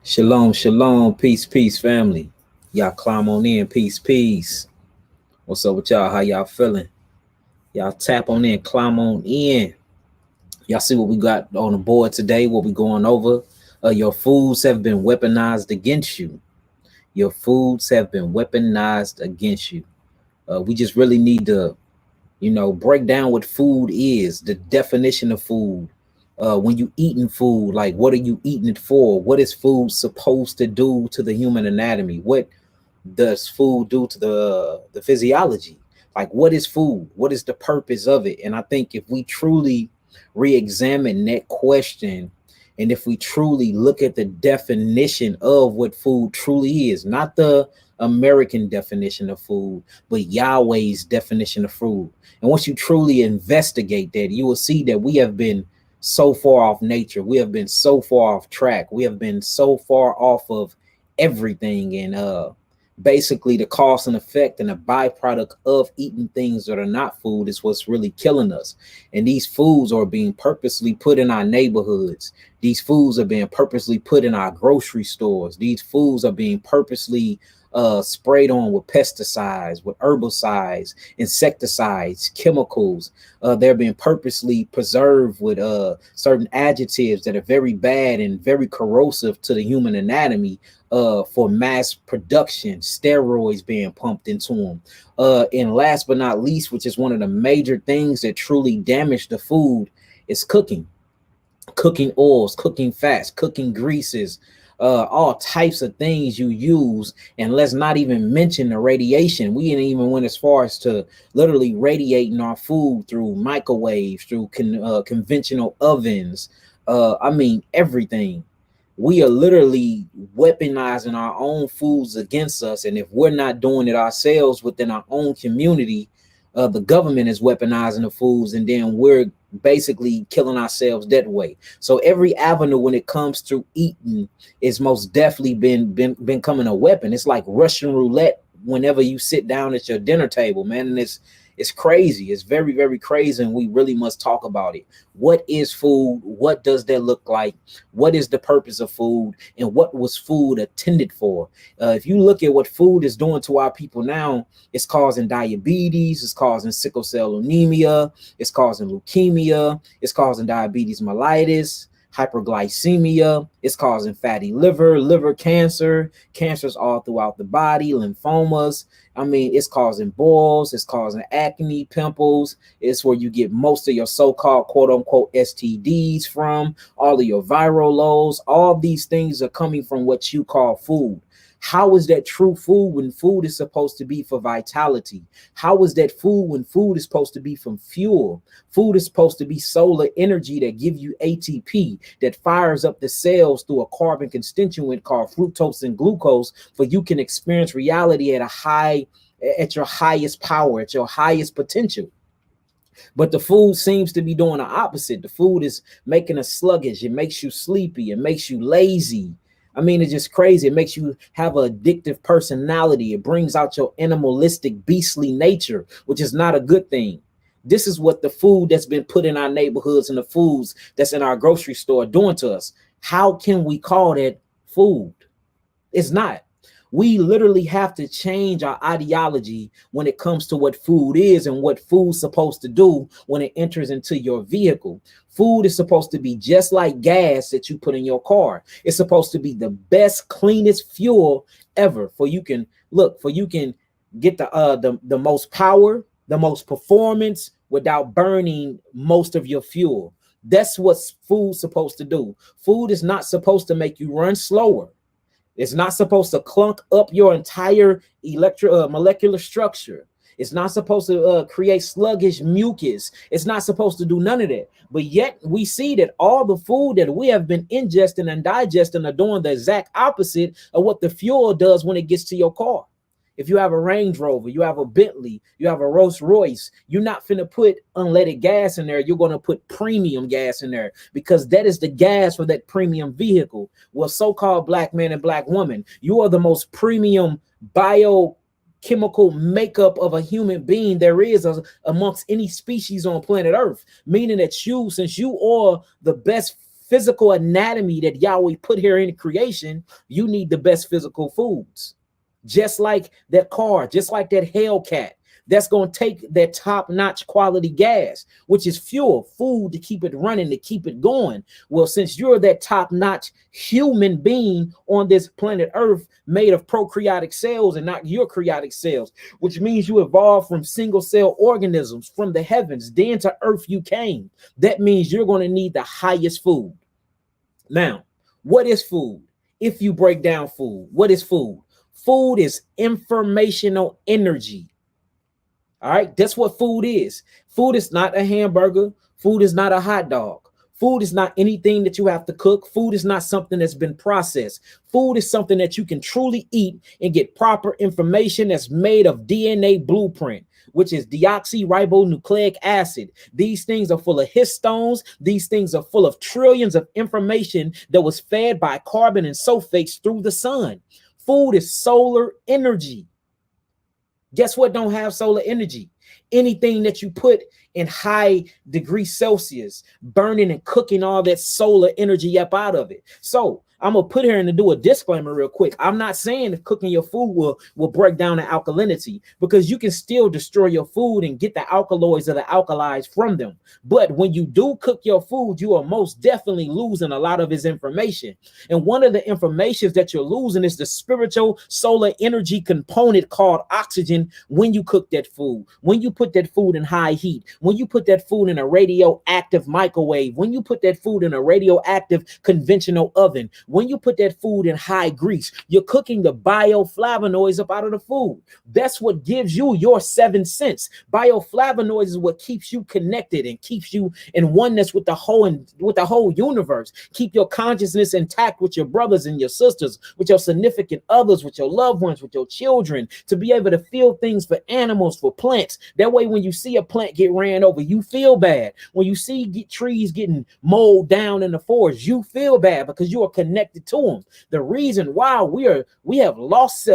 Shalom, shalom, peace, peace, family. Y'all climb on in, peace, peace. What's up with y'all? How y'all feeling? Y'all tap on in, climb on in. Y'all see what we got on the board today, what we going over. Your foods have been weaponized against you. Your foods have been weaponized against you. We just really need to, break down what food is, the definition of food. When you eating food, like what are you eating it for? What is food supposed to do to the human anatomy? What does food do to the physiology? Like what is food? What is the purpose of it? And I think if we truly re-examine that question, and if we truly look at the definition of what food truly is, not the American definition of food, but Yahweh's definition of food. And once you truly investigate that, you will see that we have been so far off nature. We have been so far off track. We have been so far off of everything. And basically the cause and effect and the byproduct of eating things that are not food is what's really killing us. And these foods are being purposely put in our neighborhoods. These foods are being purposely put in our grocery stores. These foods are being purposely sprayed on with pesticides, with herbicides, insecticides, chemicals. They're being purposely preserved with certain adjectives that are very bad and very corrosive to the human anatomy, for mass production, steroids being pumped into them. And last but not least, which is one of the major things that truly damage the food, is cooking oils, cooking fats, cooking greases, all types of things you use. And let's not even mention the radiation. We didn't even went as far as to literally radiating our food through microwaves, through conventional ovens. I mean, everything. We are literally weaponizing our own foods against us. And if we're not doing it ourselves within our own community, the government is weaponizing the foods, and then we're basically killing ourselves that way. So every avenue when it comes to eating is most definitely been becoming a weapon. It's like Russian roulette whenever you sit down at your dinner table, man. And it's crazy. It's very, very crazy. And we really must talk about it. What is food? What does that look like? What is the purpose of food? And what was food intended for? If you look at what food is doing to our people now, it's causing diabetes. It's causing sickle cell anemia. It's causing leukemia. It's causing diabetes mellitus, hyperglycemia. It's causing fatty liver cancer, cancers all throughout the body, lymphomas. I mean, it's causing boils, it's causing acne, pimples. It's where you get most of your so-called quote unquote STDs from, all of your viral lows. All these things are coming from what you call food. How is that true food when food is supposed to be for vitality? How is that food when food is supposed to be from fuel? Food is supposed to be solar energy that give you ATP, that fires up the cells through a carbon constituent called fructose and glucose, for you can experience reality at your highest power, at your highest potential. But the food seems to be doing the opposite. The food is making us sluggish. It makes you sleepy. It makes you lazy. I mean, it's just crazy. It makes you have an addictive personality. It brings out your animalistic, beastly nature, which is not a good thing. This is what the food that's been put in our neighborhoods and the foods that's in our grocery store are doing to us. How can we call that food? It's not. We literally have to change our ideology when it comes to what food is and what food's supposed to do when it enters into your vehicle. Food is supposed to be just like gas that you put in your car. It's supposed to be the best, cleanest fuel ever, for you can get the most power, the most performance without burning most of your fuel. That's what food's supposed to do. Food is not supposed to make you run slower. It's not supposed to clunk up your entire molecular structure. It's not supposed to create sluggish mucus. It's not supposed to do none of that. But yet we see that all the food that we have been ingesting and digesting are doing the exact opposite of what the fuel does when it gets to your car. If you have a Range Rover, you have a Bentley, you have a Rolls Royce, you're not finna put unleaded gas in there. You're going to put premium gas in there, because that is the gas for that premium vehicle. Well, so-called black man and black woman, you are the most premium biochemical makeup of a human being there is amongst any species on planet Earth, meaning that since you are the best physical anatomy that Yahweh put here in creation, you need the best physical foods. Just like that car, just like that Hellcat, that's going to take that top-notch quality gas, which is fuel, food to keep it running, to keep it going. Well, since you're that top-notch human being on this planet Earth made of prokaryotic cells and not eukaryotic cells, which means you evolved from single-cell organisms from the heavens, then to Earth you came. That means you're going to need the highest food. Now, what is food? If you break down food, what is food? Food is informational energy. All right, that's what food is. Food is not a hamburger. Food is not a hot dog. Food is not anything that you have to cook. Food is not something that's been processed. Food is something that you can truly eat and get proper information that's made of DNA blueprint, which is deoxyribonucleic acid. These things are full of histones. These things are full of trillions of information that was fed by carbon and sulfates through the sun. Food is solar energy. Guess what don't have solar energy? Anything that you put in high degree Celsius, burning and cooking all that solar energy up out of it. So I'm going to put here and to do a disclaimer real quick. I'm not saying if cooking your food will break down the alkalinity, because you can still destroy your food and get the alkaloids or the alkalis from them. But when you do cook your food, you are most definitely losing a lot of its information. And one of the informations that you're losing is the spiritual solar energy component called oxygen when you cook that food, when you put that food in high heat, when you put that food in a radioactive microwave, when you put that food in a radioactive conventional oven, when you put that food in high grease, you're cooking the bioflavonoids up out of the food. That's what gives you your 7 sense. Bioflavonoids is what keeps you connected and keeps you in oneness with the whole universe. Keep your consciousness intact with your brothers and your sisters, with your significant others, with your loved ones, with your children, to be able to feel things for animals, for plants. That way, when you see a plant get ran over, you feel bad. When you see trees getting mowed down in the forest, you feel bad because you are connected to them. The reason why we have lost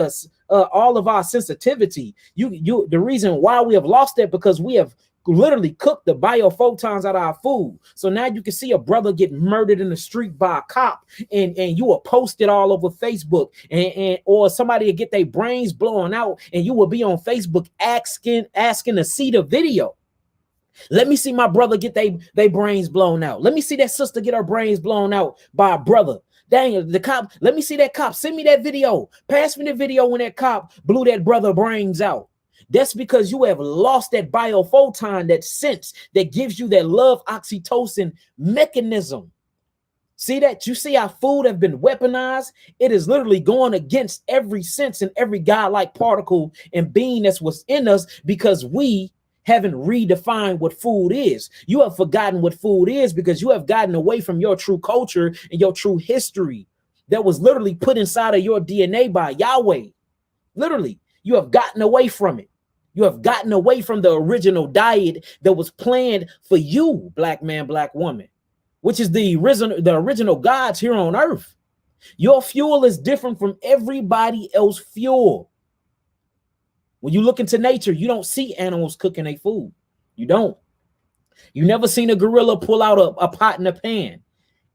all of our sensitivity, the reason why we have lost that, because we have literally cooked the biophotons out of our food. So now you can see a brother get murdered in the street by a cop, and you will post it all over Facebook, and or somebody will get their brains blown out, and you will be on Facebook asking to see the video. Let me see my brother get they brains blown out. Let me see that sister get her brains blown out by a brother. Dang, the cop, let me see that cop. Send me that video. Pass me the video when that cop blew that brother brains out. That's because you have lost that biophoton, that sense that gives you that love oxytocin mechanism. See that? You see how food have been weaponized? It is literally going against every sense and every godlike particle and being that's what's in us, because we haven't redefined what food is. You have forgotten what food is because you have gotten away from your true culture and your true history that was literally put inside of your DNA by Yahweh. Literally, you have gotten away from it. You have gotten away from the original diet that was planned for you, black man, black woman, which is the original gods here on earth. Your fuel is different from everybody else's fuel. When you look into nature, you don't see animals cooking their food. You don't. You never seen a gorilla pull out a pot and a pan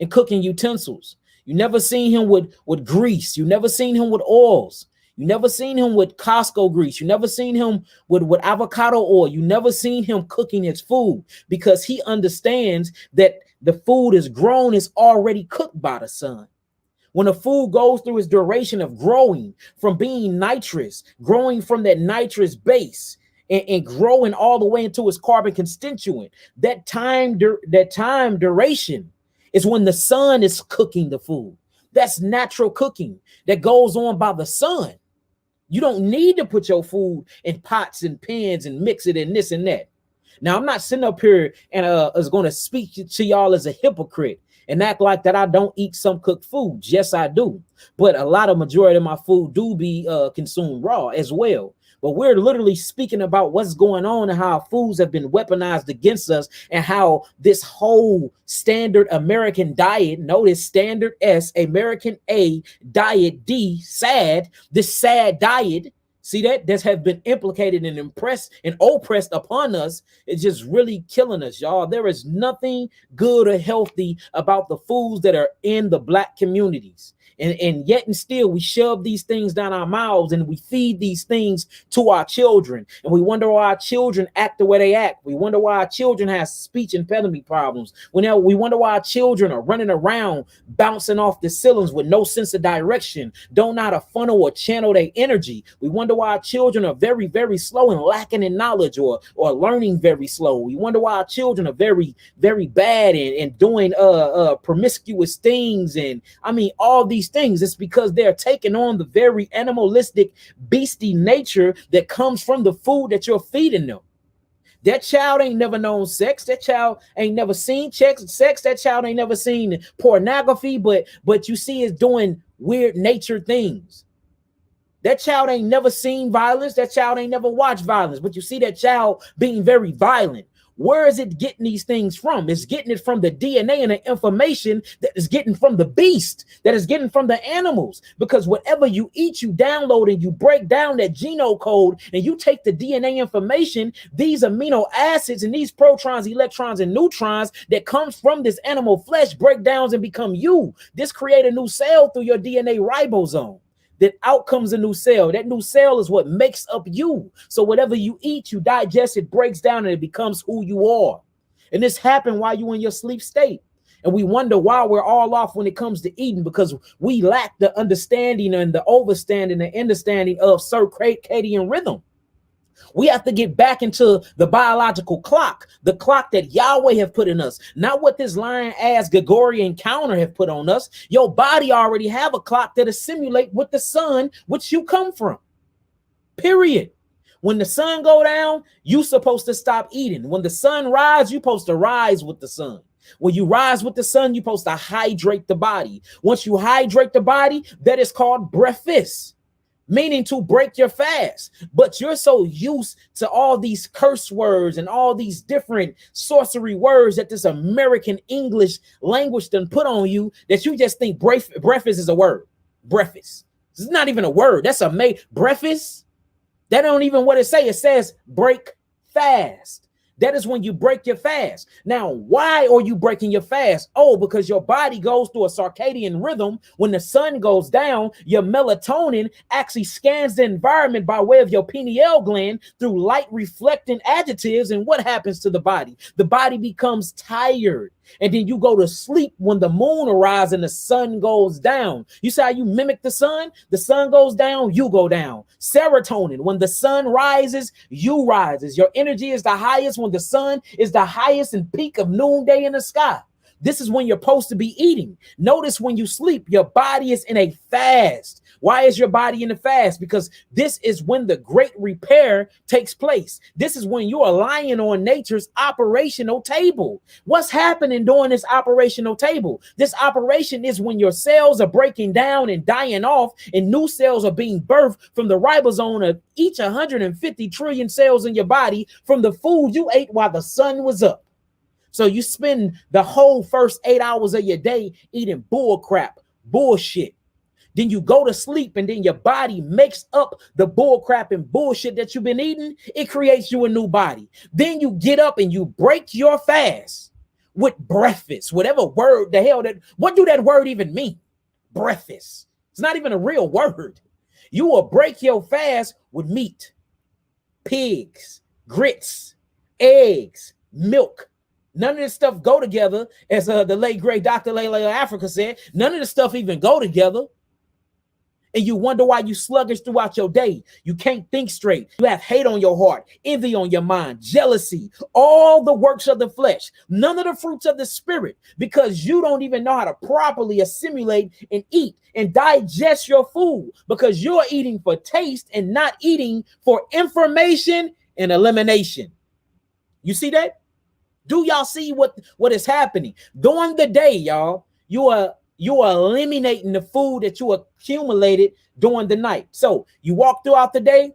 and cooking utensils. You never seen him with grease. You never seen him with oils. You never seen him with Costco grease. You never seen him with avocado oil. You never seen him cooking his food, because he understands that the food is grown, is already cooked by the sun. When a food goes through its duration of growing from being nitrous, growing from that nitrous base and growing all the way into its carbon constituent, that time duration is when the sun is cooking the food. That's natural cooking that goes on by the sun. You don't need to put your food in pots and pans and mix it in this and that. Now, I'm not sitting up here and is going to speak to y'all as a hypocrite and act like that I don't eat some cooked food. Yes, I do. But a lot of majority of my food do be consumed raw as well. But we're literally speaking about what's going on and how foods have been weaponized against us, and how this whole standard American diet, notice standard S, American A, diet D, SAD, this SAD diet, See that have been implicated and impressed and oppressed upon us. It's just really killing us, y'all. There is nothing good or healthy about the foods that are in the Black communities. And yet and still we shove these things down our mouths and we feed these things to our children. And we wonder why our children act the way they act. We wonder why our children have speech impediment problems. We wonder why our children are running around bouncing off the ceilings with no sense of direction, don't know how to funnel or channel their energy. We wonder why our children are very, very slow and lacking in knowledge or learning very slow. We wonder why our children are very, very bad and doing promiscuous things. And I mean, all these things. It's because they're taking on the very animalistic, beastie nature that comes from the food that you're feeding them. That child ain't never known sex. That child ain't never seen sex. That child ain't never seen pornography, but you see is doing weird nature things. That child ain't never seen violence. That child ain't never watched violence, but you see that child being very violent. Where is it getting these things from? It's getting it from the DNA and the information that is getting from the beast, that is getting from the animals. Because whatever you eat, you download and you break down that genome code and you take the DNA information, these amino acids and these protons, electrons, and neutrons that comes from this animal flesh break down and become you. This create a new cell through your DNA ribosome. That out comes a new cell. That new cell is what makes up you. So whatever you eat, you digest, it breaks down and it becomes who you are. And this happened while you're in your sleep state. And we wonder why we're all off when it comes to eating, because we lack the understanding and the overstanding and understanding of circadian rhythm. We have to get back into the biological clock, the clock that Yahweh have put in us, not what this lying ass Gregorian counter have put on us. Your body already have a clock that assimilate with the sun, which you come from. Period. When the sun go down, you supposed to stop eating. When the sun rise, you supposed to rise with the sun. When you rise with the sun, you're supposed to hydrate the body. Once you hydrate the body, that is called breakfast. Meaning to break your fast. But you're so used to all these curse words and all these different sorcery words that this American English language done put on you that you just think breakfast is a word. Breakfast. It's not even a word. That's a breakfast. That don't even what it say. It says break fast. That is when you break your fast. Now, why are you breaking your fast? Oh, because your body goes through a circadian rhythm. When the sun goes down, your melatonin actually scans the environment by way of your pineal gland through light reflecting adjectives. And what happens to the body? The body becomes tired. And then you go to sleep when the moon arises and the sun goes down. You see how you mimic the sun? The sun goes down, you go down. Serotonin, when the sun rises, you rises. Your energy is the highest when the sun is the highest and peak of noonday in the sky. This is when you're supposed to be eating. Notice when you sleep, your body is in a fast. Why is your body in a fast? Because this is when the great repair takes place. This is when you are lying on nature's operational table. What's happening during this operational table? This operation is when your cells are breaking down and dying off and new cells are being birthed from the ribosome of each 150 trillion cells in your body from the food you ate while the sun was up. So you spend the whole first 8 hours of your day eating bull crap, bullshit. Then you go to sleep and then your body makes up the bull crap and bullshit that you've been eating. It creates you a new body. Then you get up and you break your fast with breakfast, whatever word the hell that, what do that word even mean? Breakfast. It's not even a real word. You will break your fast with meat, pigs, grits, eggs, milk. None of this stuff go together, as the late great Dr. Layla Africa said. None of this stuff even go together. And you wonder why you sluggish throughout your day. You can't think straight. You have hate on your heart, envy on your mind, jealousy, all the works of the flesh, none of the fruits of the spirit, because you don't even know how to properly assimilate and eat and digest your food, because you're eating for taste and not eating for information and elimination. You see that? Do y'all see what is happening? During the day, y'all, you are eliminating the food that you accumulated during the night. So you walk throughout the day,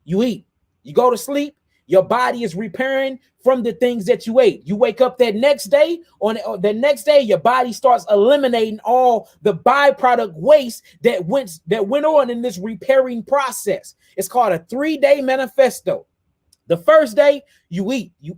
you eat. You go to sleep, Your body is repairing from the things that you ate. You wake up that next day, on the next day, your body starts eliminating all the byproduct waste that went on in this repairing process. It's called a 3-day manifesto. The first day, you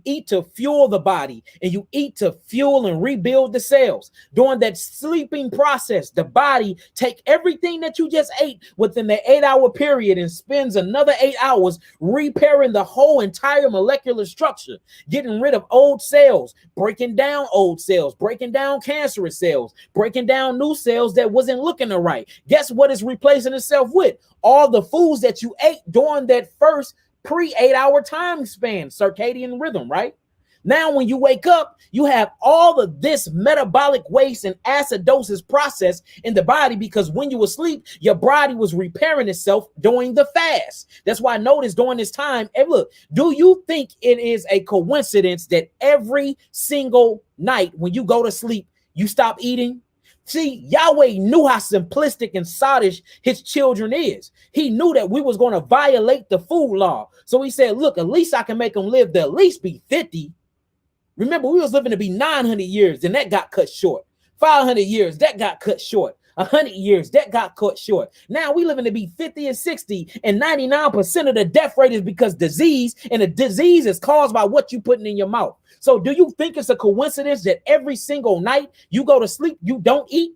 eat to fuel the body, and you eat to fuel and rebuild the cells. During that sleeping process, the body take everything that you just ate within the 8-hour period and spends another 8 hours repairing the whole entire molecular structure, getting rid of old cells, breaking down old cells, breaking down cancerous cells, breaking down new cells that wasn't looking right. Guess what it's replacing itself with? All the foods that you ate during that first pre-8-hour time span, circadian rhythm, right? Now, when you wake up, you have all of this metabolic waste and acidosis process in the body, because when you were asleep, your body was repairing itself during the fast. That's why I notice during this time, and look, do you think it is a coincidence that every single night when you go to sleep, you stop eating? See, Yahweh knew how simplistic and sottish his children is. He knew that we was going to violate the food law. So he said, look, at least I can make them live to at least be 50. Remember, we was living to be 900 years, and that got cut short. 500 years, that got cut short. 100 years, that got cut short. Now we living to be 50 and 60, and 99% of the death rate is because disease, and the disease is caused by what you putting in your mouth. So do you think it's a coincidence that every single night you go to sleep, you don't eat?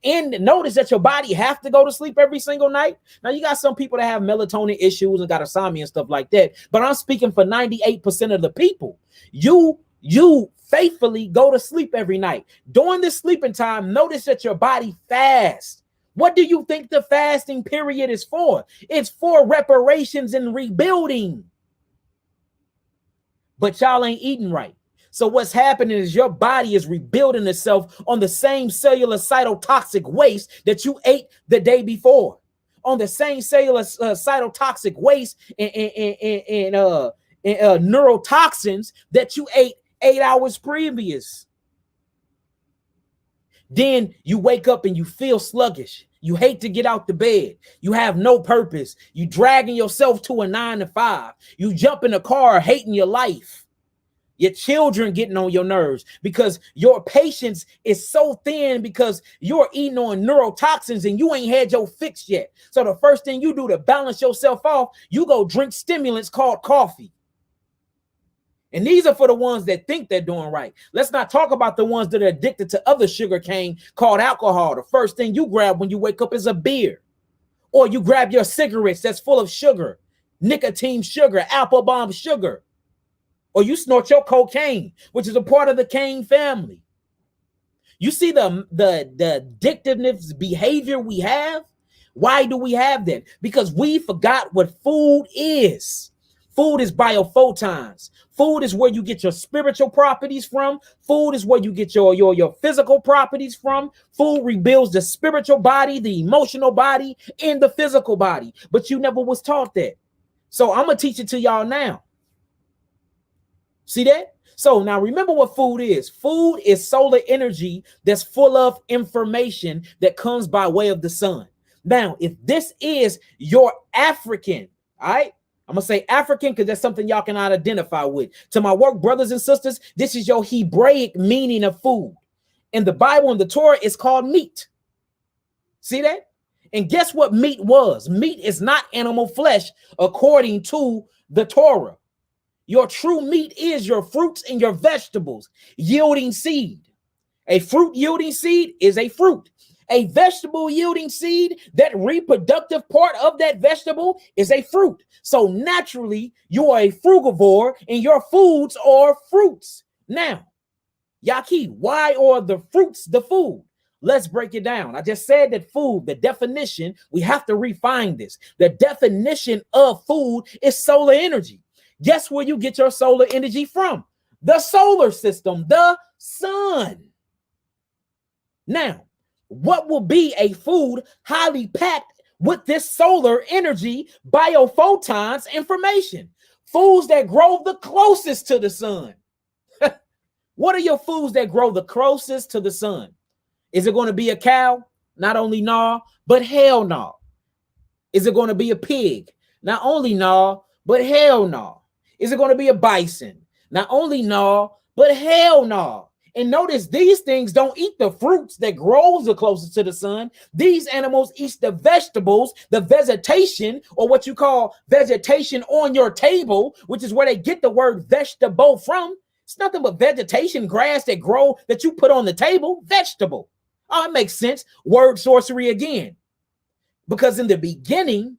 And notice that your body have to go to sleep every single night. Now, you got some people that have melatonin issues and got insomnia and stuff like that, but I'm speaking for 98% of the people. You faithfully go to sleep every night. During this sleeping time, notice that your body fasts. What do you think the fasting period is for? It's for reparations and rebuilding. But y'all ain't eating right. So what's happening is your body is rebuilding itself on the same cellular cytotoxic waste that you ate the day before, on the same cellular cytotoxic waste and neurotoxins that you ate 8 hours previous. Then you wake up and you feel sluggish. You hate to get out the bed. You have no purpose. You dragging yourself to a 9 to 5. You jump in the car hating your life. Your children getting on your nerves because your patience is so thin because you're eating on neurotoxins and you ain't had your fix yet. So the first thing you do to balance yourself off, you go drink stimulants called coffee. And these are for the ones that think they're doing right. Let's not talk about the ones that are addicted to other sugar cane called alcohol. The first thing you grab when you wake up is a beer. Or you grab your cigarettes that's full of sugar, nicotine sugar, apple bomb sugar. Or you snort your cocaine, which is a part of the cane family. You see the addictiveness behavior we have? Why do we have that? Because we forgot what food is. Food is biophotons. Food is where you get your spiritual properties from. Food is where you get your physical properties from. Food rebuilds the spiritual body, the emotional body, and the physical body. But you never was taught that. So I'm going to teach it to y'all now. See that? So now remember what food is. Food is solar energy that's full of information that comes by way of the sun. Now, if this is your African, all right, I'm going to say African because that's something y'all cannot identify with. To my work brothers and sisters, this is your Hebraic meaning of food. In the Bible and the Torah, it's called meat. See that? And guess what meat was? Meat is not animal flesh according to the Torah. Your true meat is your fruits and your vegetables yielding seed. A fruit yielding seed is a fruit. A vegetable yielding seed, that reproductive part of that vegetable is a fruit. So naturally, you are a frugivore and your foods are fruits. Now, Yaki, why are the fruits the food? Let's break it down. I just said that food, the definition, we have to refine this. The definition of food is solar energy. Guess where you get your solar energy from? The solar system, the sun. Now, what will be a food highly packed with this solar energy, biophotons information? Foods that grow the closest to the sun. What are your foods that grow the closest to the sun? Is it going to be a cow? Not only no, but hell no. Is it going to be a pig? Not only no, but hell no. Is it going to be a bison? Not only no, but hell no. And notice these things don't eat the fruits that grows the closest to the sun. These animals eat the vegetables, the vegetation, or what you call vegetation on your table, which is where they get the word vegetable from. It's nothing but vegetation, grass that grow that you put on the table, vegetable. Oh, it makes sense. Word sorcery again. Because in the beginning,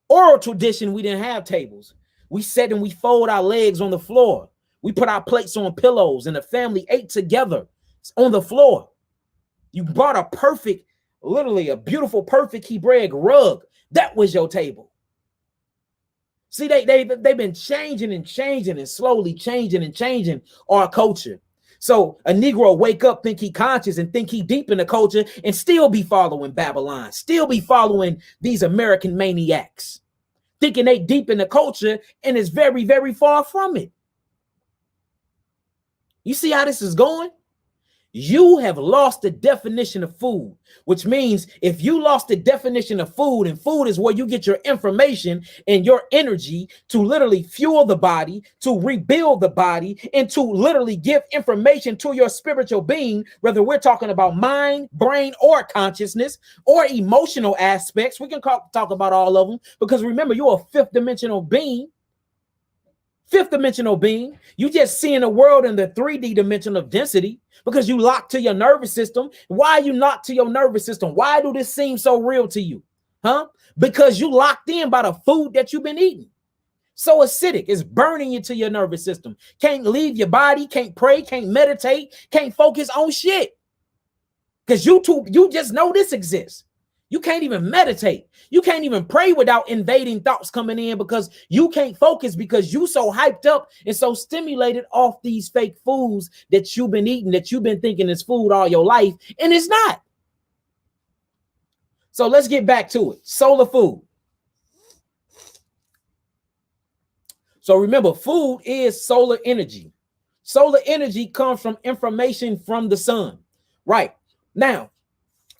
oral tradition, we didn't have tables. We sat and we fold our legs on the floor. We put our plates on pillows and the family ate together on the floor. You bought a perfect, literally a beautiful, perfect Hebraic rug. That was your table. See, they've been changing and slowly changing our culture. So a Negro wake up, think he conscious and think he deep in the culture and still be following Babylon, still be following these American maniacs, thinking they deep in the culture and is very, very far from it. You see how this is going? You have lost the definition of food, which means if you lost the definition of food, and food is where you get your information and your energy to literally fuel the body, to rebuild the body, and to literally give information to your spiritual being, whether we're talking about mind, brain, or consciousness, or emotional aspects. We can talk about all of them, because remember, you're a fifth dimensional being. Fifth dimensional being, you just seeing the world in the 3D dimension of density because you locked to your nervous system. Why are you locked to your nervous system? Why do this seem so real to you? Because you locked in by the food that you've been eating. So acidic, it's burning into your nervous system. Can't leave your body, can't pray, can't meditate, can't focus on shit. Because you just know this exists. You can't even meditate. You can't even pray without invading thoughts coming in, because you can't focus because you so hyped up and so stimulated off these fake foods that you've been eating, that you've been thinking is food all your life, and it's not. So let's get back to it. Solar food. So remember, food is solar energy. Solar energy comes from information from the sun. Right. Now,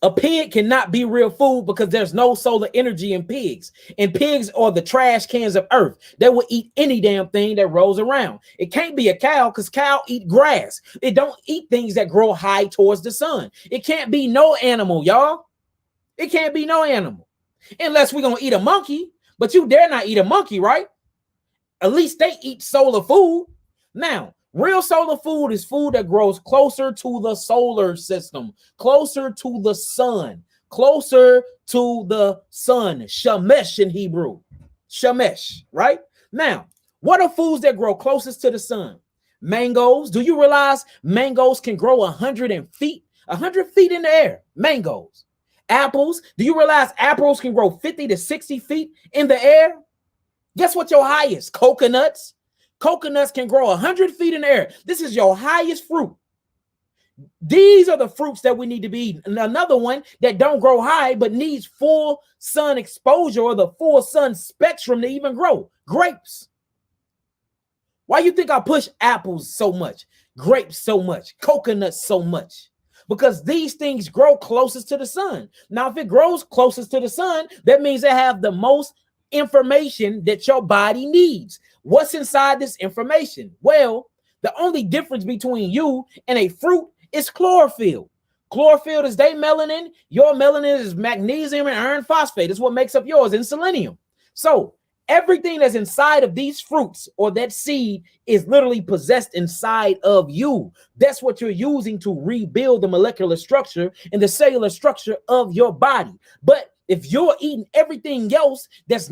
a pig cannot be real food because there's no solar energy in pigs. And pigs are the trash cans of earth. They will eat any damn thing that rolls around. It can't be a cow because cow eat grass. It don't eat things that grow high towards the sun. It can't be no animal, y'all. It can't be no animal. Unless we're going to eat a monkey. But you dare not eat a monkey, right? At least they eat solar food. Now, real solar food is food that grows closer to the solar system, closer to the sun, closer to the sun. Shemesh in Hebrew. Shemesh, right? Now, what are foods that grow closest to the sun? Mangoes. Do you realize mangoes can grow 100 feet in the air? Mangoes. Apples. Do you realize apples can grow 50 to 60 feet in the air? Guess what your highest? Coconuts. Coconuts can grow 100 feet in the air. This is your highest fruit. These are the fruits that we need to be eating. And another one that don't grow high but needs full sun exposure, or the full sun spectrum to even grow. Grapes. Why you think I push apples so much, grapes so much, coconuts so much? Because these things grow closest to the sun. Now, if it grows closest to the sun, that means they have the most information that your body needs. What's inside this information? Well, the only difference between you and a fruit is chlorophyll. Chlorophyll is their melanin. Your melanin is magnesium and iron phosphate. It's what makes up yours, and selenium. So everything that's inside of these fruits or that seed is literally possessed inside of you. That's what you're using to rebuild the molecular structure and the cellular structure of your body. But if you're eating everything else that's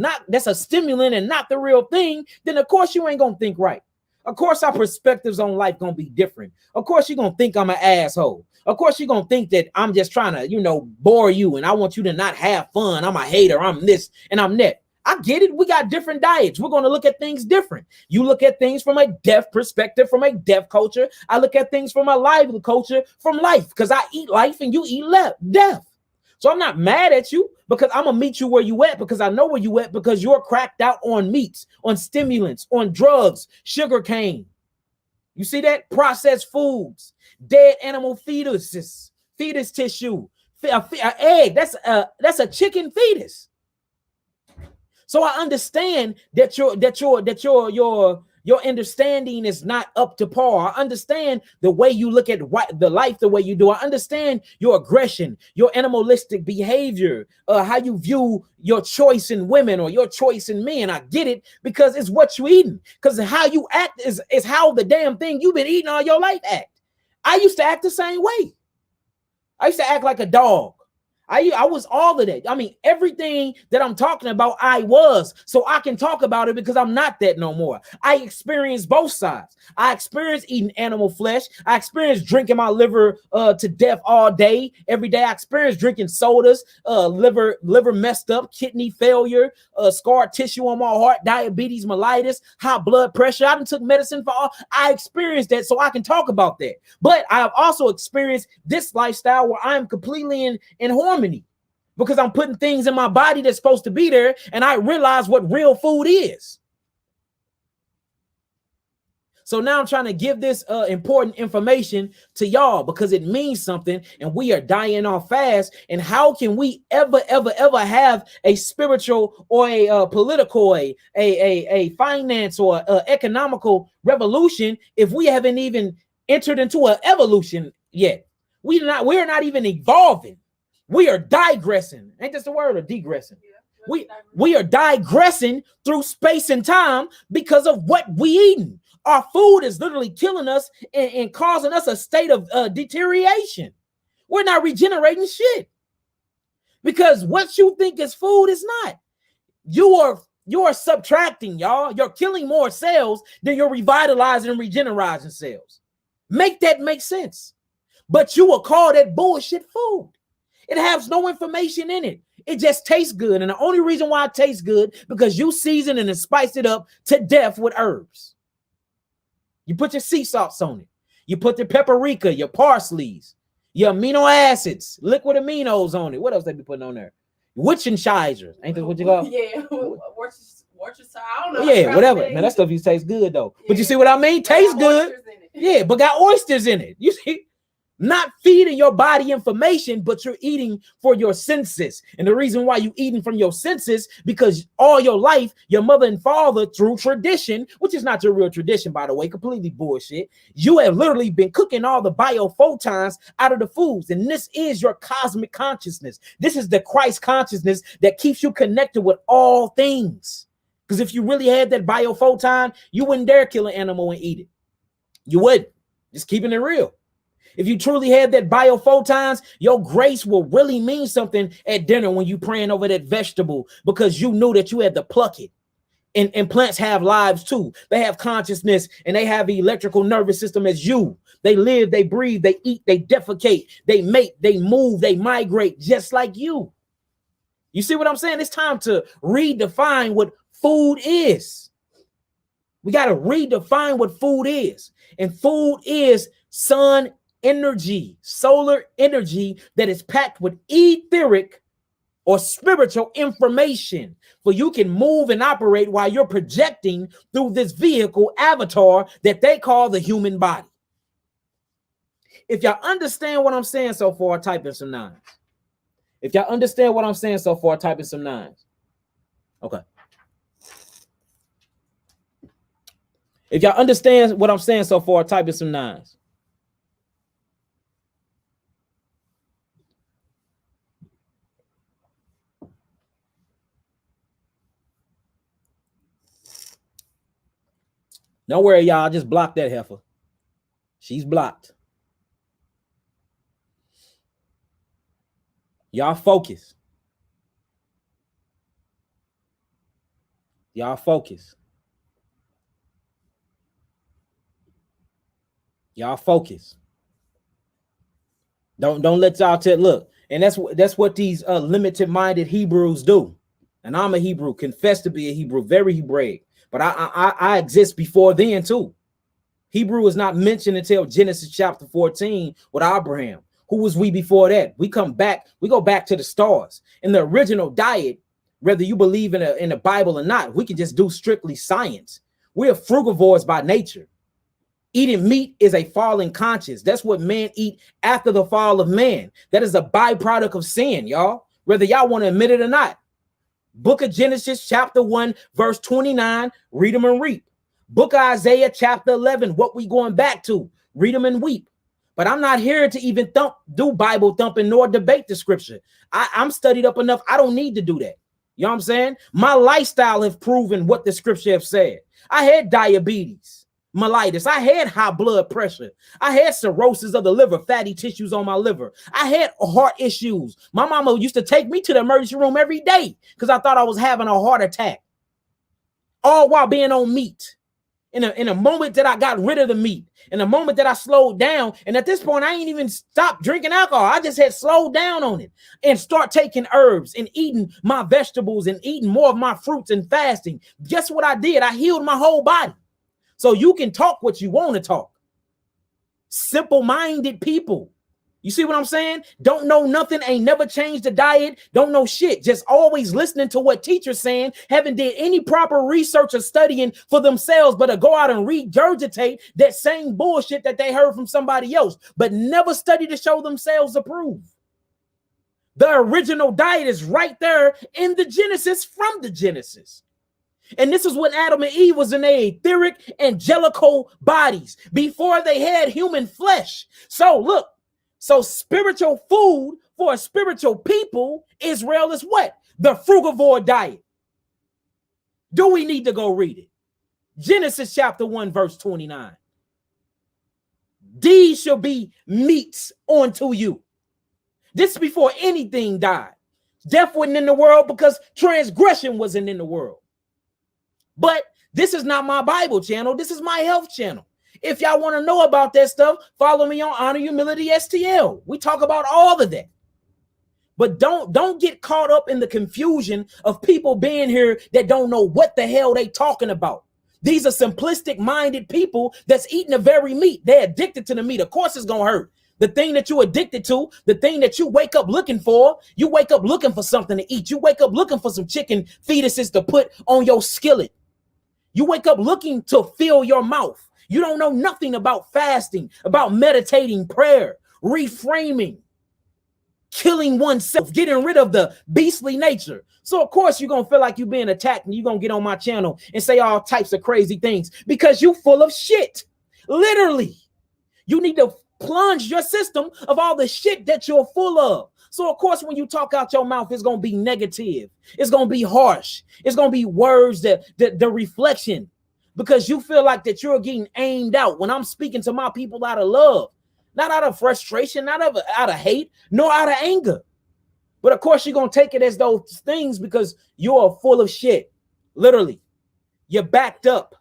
a stimulant and not the real thing, then of course you ain't gonna think right. Of course our perspectives on life gonna be different. Of course you're gonna think I'm an asshole. Of course you're gonna think that I'm just trying to, bore you and I want you to not have fun. I'm a hater. I'm this and I'm that. I get it. We got different diets. We're going to look at things different. You look at things from a deaf perspective, from a deaf culture. I look at things from a lively culture, from life, because I eat life and you eat death. So I'm not mad at you, because I'm going to meet you where you at, because I know where you at, because you're cracked out on meats, on stimulants, on drugs, sugar cane. You see that? Processed foods, dead animal fetuses, fetus tissue, an egg. That's a chicken fetus. So I understand that your Your understanding is not up to par. I understand the way you look at the life the way you do. I understand your aggression, your animalistic behavior, how you view your choice in women or your choice in men. I get it because it's what you eating. Because how you act is how the damn thing you've been eating all your life act. I used to act the same way. I used to act like a dog. I was all of that. I mean, everything that I'm talking about, I was. So I can talk about it because I'm not that no more. I experienced both sides. I experienced eating animal flesh. I experienced drinking my liver to death all day, every day. I experienced drinking sodas, liver messed up, kidney failure, scar tissue on my heart, diabetes, mellitus, high blood pressure. I done took medicine for all. I experienced that, so I can talk about that. But I've also experienced this lifestyle where I'm completely in harmony. Because I'm putting things in my body that's supposed to be there, and I realize what real food is. So now I'm trying to give this important information to y'all because it means something, and we are dying off fast. And how can we ever have a spiritual or a political, a finance or economical revolution if we haven't even entered into an evolution yet? We're not even evolving. We are digressing. Ain't this the word, or degressing? Yeah, we are digressing through space and time because of what we eating. Our food is literally killing us and causing us a state of deterioration. We're not regenerating shit because what you think is food is not. You are subtracting, y'all. You're killing more cells than you're revitalizing and regenerating cells. Make that make sense. But you will call that bullshit food. It has no information in it. It just tastes good. And the only reason why it tastes good because you season and spiced it up to death with herbs. You put your sea salts on it. You put the paprika, your parsleys, your amino acids, liquid aminos on it. What else they be putting on there? Worcestershire. Ain't that what you call? Yeah, Worcestershire. I don't know. Yeah, whatever. Man, that stuff used to taste good though. Yeah. But you see what I mean? Tastes good. Yeah, but got oysters in it. You see? Not feeding your body information, but you're eating for your senses. And the reason why you eating from your senses, because all your life, your mother and father, through tradition, which is not your real tradition, by the way, completely bullshit, you have literally been cooking all the biophotons out of the foods. And this is your cosmic consciousness. This is the Christ consciousness that keeps you connected with all things. Because if you really had that biophoton, you wouldn't dare kill an animal and eat it. You wouldn't. Just keeping it real. If you truly had that biophotons, your grace will really mean something at dinner when you praying over that vegetable because you knew that you had to pluck it. And plants have lives too. They have consciousness and they have the electrical nervous system as you. They live, they breathe, they eat, they defecate, they mate, they move, they migrate just like you. You see what I'm saying? It's time to redefine what food is. We got to redefine what food is. And food is sun energy, solar energy that is packed with etheric or spiritual information for you can move and operate while you're projecting through this vehicle avatar that they call the human body. If y'all understand what I'm saying so far, type in some nines. If y'all understand what I'm saying so far, type in some nines. Okay. If y'all understand what I'm saying so far, type in some nines. Don't worry, y'all. I just blocked that heifer. She's blocked. Y'all focus. Y'all focus. Y'all focus. Don't let y'all look. And that's what these limited-minded Hebrews do. And I'm a Hebrew, confess to be a Hebrew, very Hebraic. But I exist before then too. Hebrew is not mentioned until Genesis chapter 14 with Abraham. Who was we before that? We go back to the stars. In the original diet, whether you believe in the Bible or not, we can just do strictly science. We're frugivores by nature. Eating meat is a fallen conscience. That's what man eat after the fall of man. That is a byproduct of sin, y'all. Whether y'all want to admit it or not. Book of Genesis, chapter 1, verse 29, read them and reap. Book of Isaiah, chapter 11, what we going back to. Read them and weep. But I'm not here to even do Bible thumping nor debate the scripture. I'm studied up enough. I don't need to do that. You know what I'm saying? My lifestyle have proven what the scripture have said. I had diabetes, mellitus. I had high blood pressure. I had cirrhosis of the liver, fatty tissues on my liver. I had heart issues. My mama used to take me to the emergency room every day because I thought I was having a heart attack. All while being on meat. In a moment that I got rid of the meat, in a moment that I slowed down, and at this point I ain't even stopped drinking alcohol. I just had slowed down on it and start taking herbs and eating my vegetables and eating more of my fruits and fasting. Guess what I did? I healed my whole body. So you can talk what you want to talk. Simple-minded people. You see what I'm saying? Don't know nothing, ain't never changed the diet, don't know shit, just always listening to what teachers saying, haven't did any proper research or studying for themselves, but to go out and regurgitate that same bullshit that they heard from somebody else, but never study to show themselves approved. The original diet is right there in the Genesis from the Genesis. And this is when Adam and Eve was in their etheric, angelical bodies before they had human flesh. So look, so spiritual food for a spiritual people, Israel, is what? The frugivore diet. Do we need to go read it? Genesis chapter 1, verse 29. These shall be meats unto you. This is before anything died. Death wasn't in the world because transgression wasn't in the world. But this is not my Bible channel. This is my health channel. If y'all want to know about that stuff, follow me on Honor Humility STL. We talk about all of that. But don't get caught up in the confusion of people being here that don't know what the hell they talking about. These are simplistic minded people that's eating the very meat. They're addicted to the meat. Of course it's going to hurt. The thing that you're addicted to, the thing that you wake up looking for, you wake up looking for something to eat. You wake up looking for some chicken fetuses to put on your skillet. You wake up looking to fill your mouth. You don't know nothing about fasting, about meditating, prayer, reframing, killing oneself, getting rid of the beastly nature. So, of course, you're going to feel like you're being attacked and you're going to get on my channel and say all types of crazy things because you're full of shit. Literally, you need to plunge your system of all the shit that you're full of. So, of course, when you talk out your mouth, it's going to be negative. It's going to be harsh. It's going to be words that the reflection. Because you feel like that you're getting aimed out when I'm speaking to my people out of love, not out of frustration, not out of hate, nor out of anger. But of course, you're going to take it as those things because you're full of shit. Literally, you're backed up.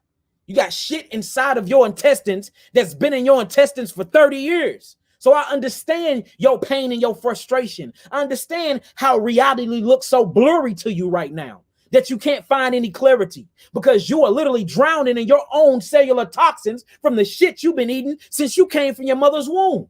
You got shit inside of your intestines that's been in your intestines for 30 years. So I understand your pain and your frustration. I understand how reality looks so blurry to you right now. That you can't find any clarity because you are literally drowning in your own cellular toxins from the shit you've been eating since you came from your mother's womb.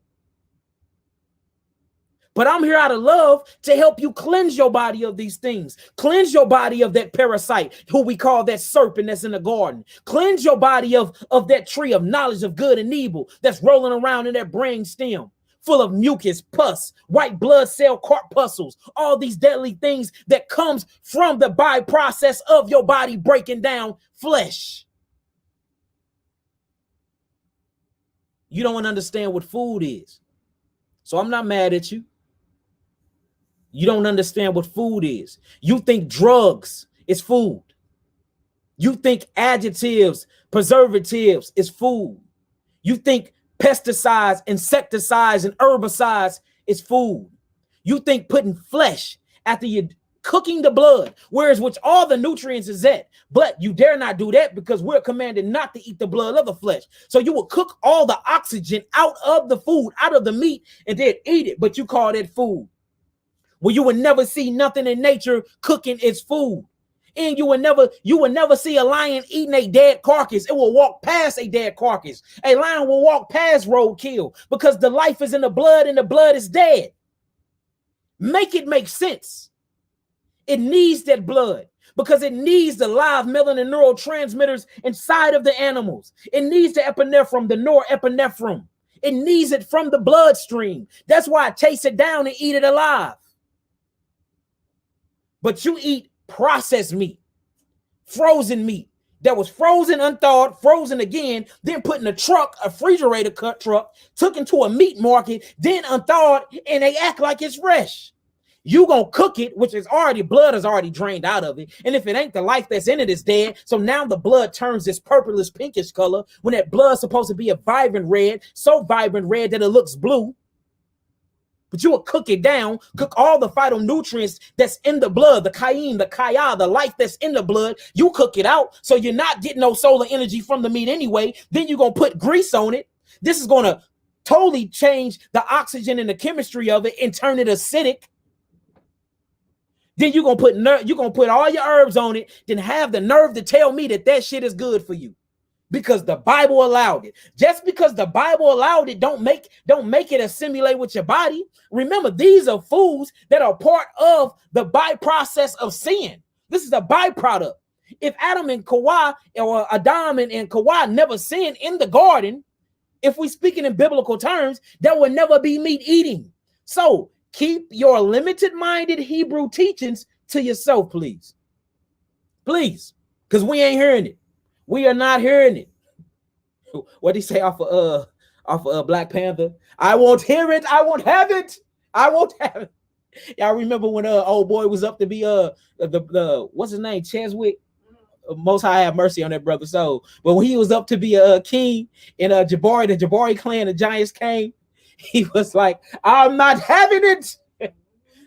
But I'm here out of love to help you cleanse your body of these things. Cleanse your body of that parasite, who we call that serpent that's in the garden. Cleanse your body of that tree of knowledge of good and evil that's rolling around in that brain stem. Full of mucus, pus, white blood cell corpuscles, all these deadly things that comes from the byprocess of your body breaking down flesh. You don't understand what food is. So I'm not mad at you. You don't understand what food is. You think drugs is food. You think adjectives, preservatives is food. You think pesticides, insecticides, and herbicides is food. You think putting flesh after you cooking the blood, whereas which all the nutrients is at, but you dare not do that because we're commanded not to eat the blood of the flesh. So you will cook all the oxygen out of the food, out of the meat, and then eat it, but you call that food. Well, you will never see nothing in nature cooking its food. And you will never see a lion eating a dead carcass. It will walk past a dead carcass. A lion will walk past roadkill because the life is in the blood and the blood is dead. Make it make sense. It needs that blood because it needs the live melanin neurotransmitters inside of the animals. It needs the epinephrine, the norepinephrine. It needs it from the bloodstream. That's why I chase it down and eat it alive. But you eat processed meat, frozen meat, that was frozen, unthawed, frozen again, then put in a truck, a refrigerator cut truck, took into a meat market, then unthawed, and they act like it's fresh. You gonna cook it, which is already, blood is already drained out of it. And if it ain't, the life that's in it is dead. So now the blood turns this purplish pinkish color when that blood's supposed to be a vibrant red, so vibrant red that it looks blue. But you will cook it down, cook all the phytonutrients that's in the blood, the cayenne, the kaya, the life that's in the blood. You cook it out, so you're not getting no solar energy from the meat anyway. Then you're going to put grease on it. This is going to totally change the oxygen and the chemistry of it and turn it acidic. Then you're going to put all your herbs on it, then have the nerve to tell me that that shit is good for you. Because the Bible allowed it. Just because the Bible allowed it, don't make it assimilate with your body. Remember, these are foods that are part of the byprocess of sin. This is a byproduct. If Adam and Kawhi, or Adam and Kawhi never sinned in the garden, if we speaking in biblical terms, there will never be meat eating. So keep your limited-minded Hebrew teachings to yourself, please. Please, because we ain't hearing it. We are not hearing it. What did he say off of Black Panther? I won't hear it. I won't have it. I won't have it. Y'all remember when old boy was up to be the what's his name? Cheswick? Most High have mercy on that brother soul. But when he was up to be a king in the Jabari clan, the Giants came, he was like, I'm not having it.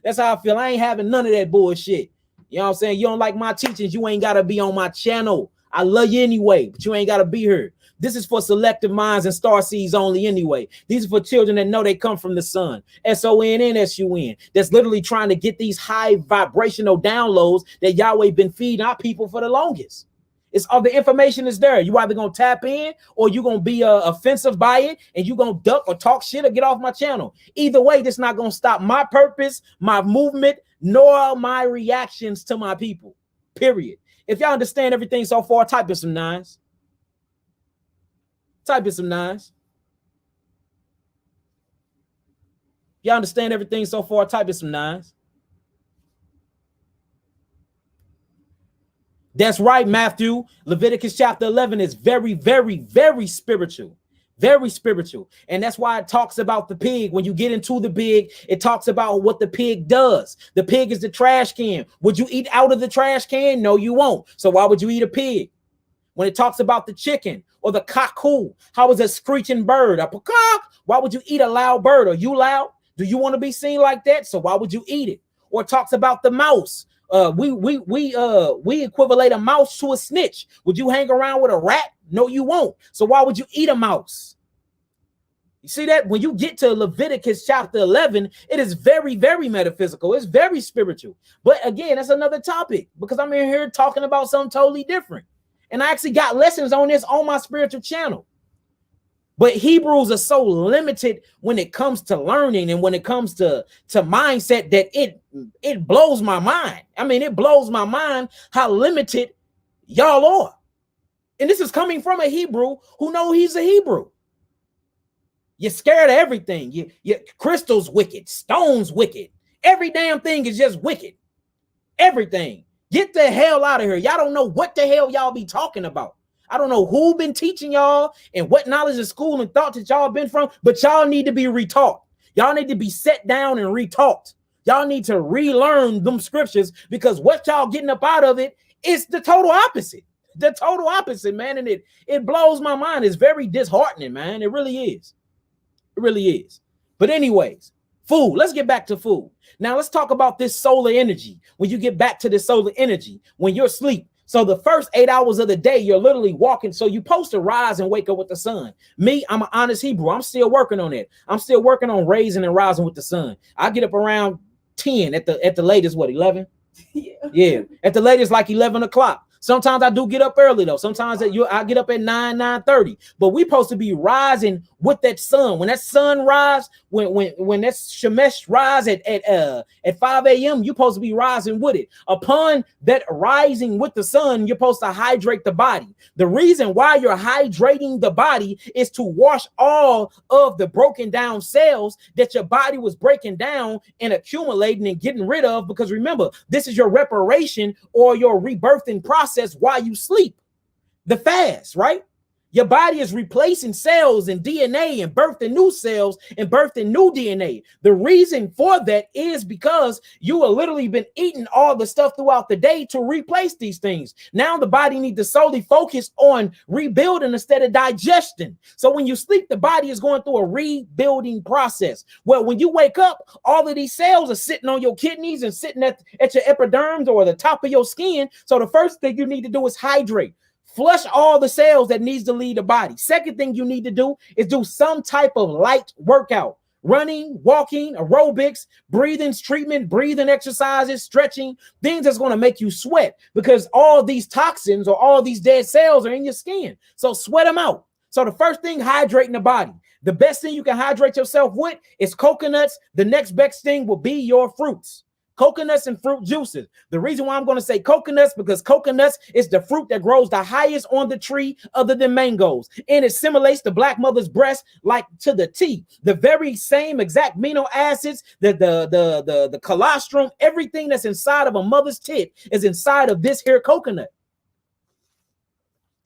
That's how I feel. I ain't having none of that bullshit. You know what I'm saying? You don't like my teachings, you ain't gotta be on my channel. I love you anyway, but you ain't got to be here. This is for selective minds and star seeds only anyway. These are for children that know they come from the sun. SONNSUN. That's literally trying to get these high vibrational downloads that Yahweh been feeding our people for the longest. It's all the information is there. You either going to tap in or you going to be offensive by it and you going to duck or talk shit or get off my channel. Either way, this not going to stop my purpose, my movement, nor my reactions to my people. Period. If y'all understand everything so far, type in some nines. Type in some nines. Y'all understand everything so far, type in some nines. That's right, Matthew. Leviticus chapter 11 is very, very, very spiritual. Very spiritual. And that's why it talks about the pig. When you get into the pig, it talks about what the pig does. The pig is the trash can. Would you eat out of the trash can? No, you won't. So why would you eat a pig? When it talks about the chicken or the cuckoo, how is a screeching bird? A peacock? Why would you eat a loud bird? Are you loud? Do you want to be seen like that? So why would you eat it? Or it talks about the mouse. We equivalent a mouse to a snitch. Would you hang around with a rat? No, you won't. So why would you eat a mouse? You see that? When you get to Leviticus chapter 11, it is very, very metaphysical. It's very spiritual. But again, that's another topic because I'm in here talking about something totally different. And I actually got lessons on this on my spiritual channel. But Hebrews are so limited when it comes to learning and when it comes to mindset that it blows my mind. I mean, it blows my mind how limited y'all are. And this is coming from a Hebrew who know he's a Hebrew. You're scared of everything. Your crystal's wicked. Stone's wicked. Every damn thing is just wicked. Everything. Get the hell out of here. Y'all don't know what the hell y'all be talking about. I don't know who been teaching y'all and what knowledge of school and thought that y'all been from, but y'all need to be retaught. Y'all need to be set down and retaught. Y'all need to relearn them scriptures because what y'all getting up out of it is the total opposite. The total opposite, man. And it blows my mind. It's very disheartening, man. It really is. It really is. But anyways, food. Let's get back to food. Now let's talk about this solar energy. When you get back to this solar energy, when you're asleep. So the first 8 hours of the day, you're literally walking. So you're supposed to rise and wake up with the sun. Me, I'm an honest Hebrew. I'm still working on it. I'm still working on raising and rising with the sun. I get up around 10 at the latest, what, 11? Yeah. At the latest, like 11 o'clock. Sometimes I do get up early though. Sometimes I get up at 9:30. But we supposed to be rising with that sun. When that sun rise, when that Shemesh rise at 5 a.m., you're supposed to be rising with it. Upon that rising with the sun, you're supposed to hydrate the body. The reason why you're hydrating the body is to wash all of the broken down cells that your body was breaking down and accumulating and getting rid of. Because remember, this is your reparation or your rebirthing process while you sleep. The fast, right? Your body is replacing cells and DNA and birthing new cells and birthing new DNA. The reason for that is because you have literally been eating all the stuff throughout the day to replace these things. Now the body needs to solely focus on rebuilding instead of digestion. So when you sleep, the body is going through a rebuilding process. Well, when you wake up, all of these cells are sitting on your kidneys and sitting at your epidermis or the top of your skin. So the first thing you need to do is hydrate. Flush all the cells that needs to leave the body. Second thing you need to do is do some type of light workout. Running, walking, aerobics, breathing treatment, breathing exercises, stretching, things that's going to make you sweat because all these toxins or all these dead cells are in your skin. So sweat them out. So the first thing, hydrating the body. The best thing you can hydrate yourself with is coconuts. The next best thing will be your fruits. Coconuts and fruit juices. The reason why I'm going to say coconuts, because coconuts is the fruit that grows the highest on the tree other than mangoes. And it simulates the black mother's breast like to the T. The very same exact amino acids, the colostrum, everything that's inside of a mother's tit is inside of this here coconut.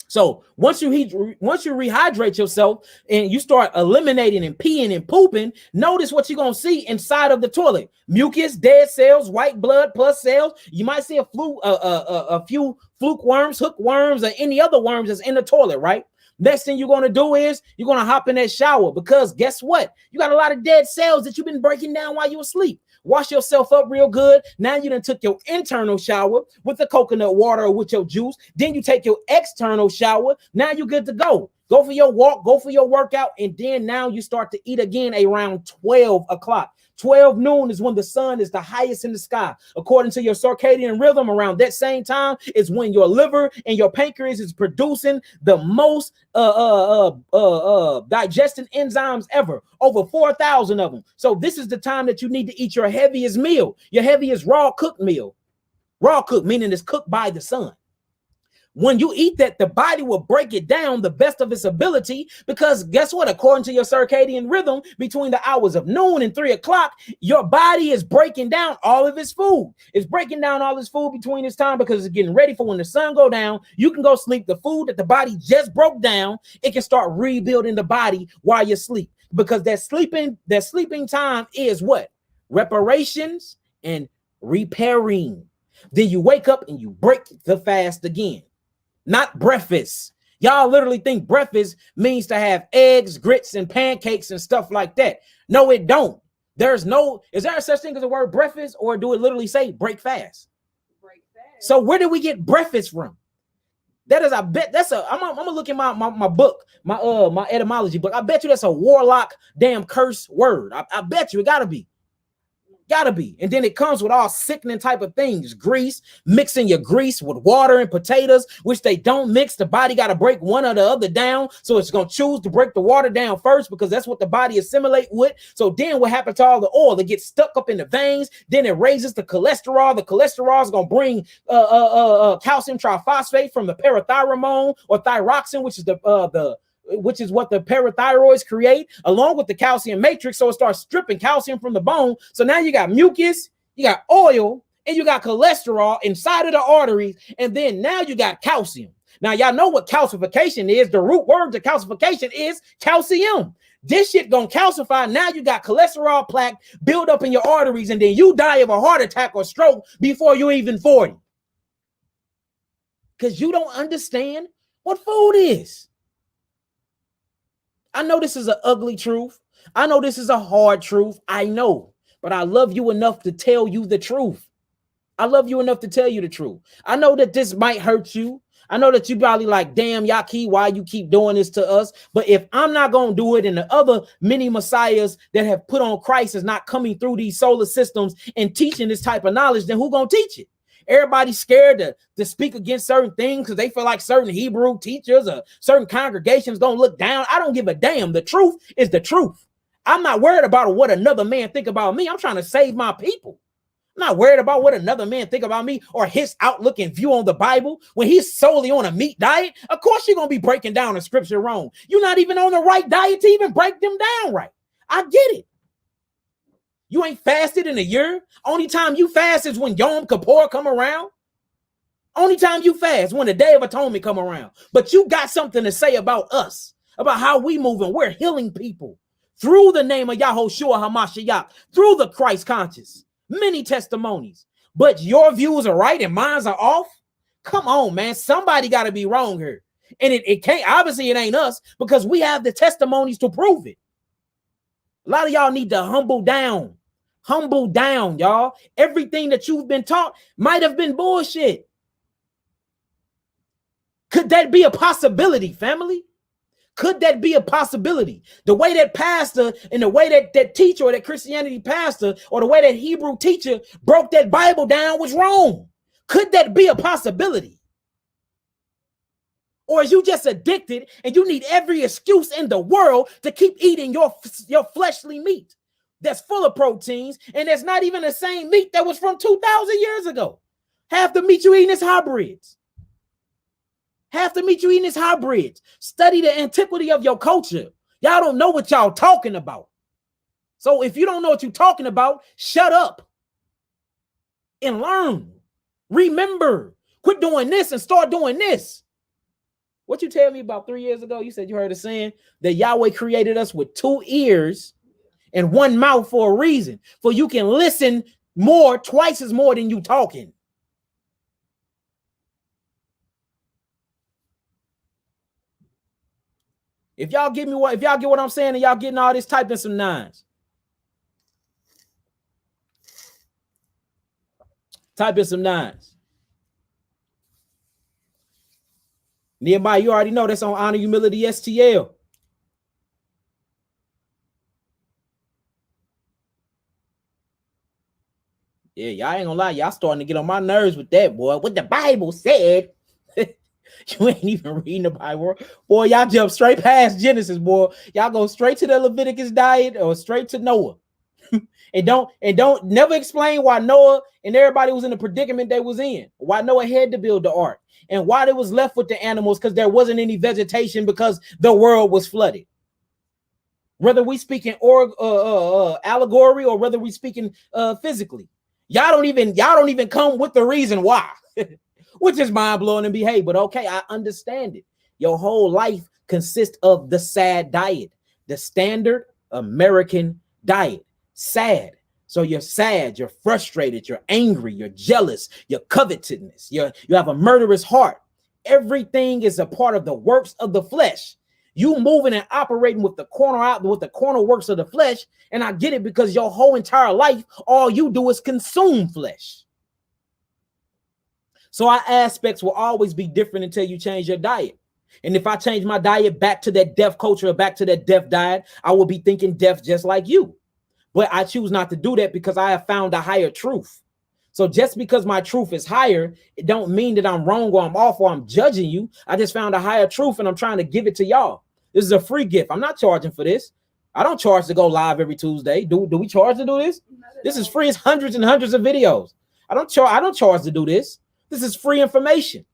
So once you rehydrate yourself and you start eliminating and peeing and pooping, notice what you're going to see inside of the toilet. Mucus, dead cells, white blood, plus cells. You might see a few fluke worms, hook worms, or any other worms that's in the toilet, right? Next thing you're going to do is you're going to hop in that shower because guess what? You got a lot of dead cells that you've been breaking down while you were asleep. Wash yourself up real good. Now you done took your internal shower with the coconut water or with your juice. Then you take your external shower. Now you're good to go. Go for your walk, go for your workout. And then now you start to eat again around 12 o'clock. 12 noon is when the sun is the highest in the sky. According to your circadian rhythm, around that same time is when your liver and your pancreas is producing the most digestion enzymes ever, over 4,000 of them. So this is the time that you need to eat your heaviest meal, your heaviest raw cooked meal. Raw cooked, meaning it's cooked by the sun. When you eat that, the body will break it down the best of its ability because guess what? According to your circadian rhythm, between the hours of noon and 3 o'clock, your body is breaking down all of its food. It's breaking down all its food between this time because it's getting ready for when the sun go down. You can go sleep. The food that the body just broke down, it can start rebuilding the body while you sleep because that sleeping time is what? Reparations and repairing. Then you wake up and you break the fast again. Not breakfast. Y'all literally think breakfast means to have eggs, grits, and pancakes and stuff like that. No, it don't. Is there a such thing as a word breakfast, or do it literally say break fast? Break fast. So where did we get breakfast from? I'm gonna look in my book, my etymology book. I bet you that's a warlock damn curse word. I bet you it gotta be. Gotta be. And then it comes with all sickening type of things. Grease, mixing your grease with water and potatoes, which they don't mix. The body got to break one or the other down. So it's going to choose to break the water down first because that's what the body assimilate with. So then what happens to all the oil? It gets stuck up in the veins. Then it raises the cholesterol. The cholesterol is going to bring calcium triphosphate from the parathyroid or thyroxine, which is what the parathyroids create, along with the calcium matrix. So it starts stripping calcium from the bone. So now you got mucus, you got oil, and you got cholesterol inside of the arteries. And then now you got calcium. Now, y'all know what calcification is. The root word to calcification is calcium. This shit gonna calcify. Now you got cholesterol plaque build up in your arteries, and then you die of a heart attack or stroke before you're even 40. Because you don't understand what food is. I know this is an ugly truth. I know this is a hard truth. I know, but I love you enough to tell you the truth. I love you enough to tell you the truth. I know that this might hurt you. I know that you probably like, damn, Yaki, why you keep doing this to us? But if I'm not going to do it and the other many messiahs that have put on Christ is not coming through these solar systems and teaching this type of knowledge, then who going to teach it? Everybody's scared to speak against certain things because they feel like certain Hebrew teachers or certain congregations don't look down. I don't give a damn. The truth is the truth. I'm not worried about what another man think about me. I'm trying to save my people. I'm not worried about what another man think about me or his outlook and view on the Bible. When he's solely on a meat diet, of course you're going to be breaking down the scripture wrong. You're not even on the right diet to even break them down right. I get it. You ain't fasted in a year. Only time you fast is when Yom Kippur come around. Only time you fast when the Day of Atonement come around. But you got something to say about us, about how we moving. We're healing people through the name of Yahushua HaMashiach, through the Christ conscious. Many testimonies. But your views are right and mine are off? Come on, man. Somebody got to be wrong here. And it can't, obviously it ain't us, because we have the testimonies to prove it. A lot of y'all need to humble down. Humble down, y'all. Everything that you've been taught might have been bullshit. Could that be a possibility, family? Could that be a possibility? The way that pastor and the way that teacher or that Christianity pastor or the way that Hebrew teacher broke that Bible down was wrong. Could that be a possibility? Or is you just addicted and you need every excuse in the world to keep eating your fleshly meat that's full of proteins and that's not even the same meat that was from 2,000 years ago? Half the meat you eating is hybrids. Half the meat you eating is hybrids. Study the antiquity of your culture. Y'all don't know what y'all talking about. So if you don't know what you're talking about, shut up and learn. Remember, quit doing this and start doing this. What you tell me about 3 years ago? You said you heard a saying that Yahweh created us with 2 ears and 1 mouth for a reason. For you can listen more, twice as more than you talking. If y'all get what I'm saying and y'all getting all this, type in some 9s. Type in some 9s. Nehemiah, you already know that's on Honor Humility STL. Yeah, y'all ain't gonna lie, y'all starting to get on my nerves with that, boy. What the Bible said. You ain't even reading the Bible, boy. Y'all jump straight past Genesis, boy. Y'all go straight to the Leviticus diet or straight to Noah, and don't never explain why Noah and everybody was in the predicament they was in. Why Noah had to build the ark and why they was left with the animals, because there wasn't any vegetation because the world was flooded. Whether we speaking allegory or whether we speaking physically, y'all don't even come with the reason why. Which is mind-blowing and behave, but okay, I understand it. Your whole life consists of the SAD diet, the standard American diet. SAD. So you're sad, you're frustrated, you're angry, you're jealous, you're covetousness, you have a murderous heart. Everything is a part of the works of the flesh. You moving and operating with the corner works of the flesh, and I get it because your whole entire life, all you do is consume flesh. So our aspects will always be different until you change your diet. And if I change my diet back to that deaf culture or back to that deaf diet, I will be thinking deaf just like you. But I choose not to do that because I have found a higher truth. So just because my truth is higher, it don't mean that I'm wrong or I'm off or I'm judging you. I just found a higher truth and I'm trying to give it to y'all. This is a free gift. I'm not charging for this. I don't charge to go live every Tuesday. Do we charge to do this? This is free. It's hundreds and hundreds of videos. I don't charge to do this. This is free information.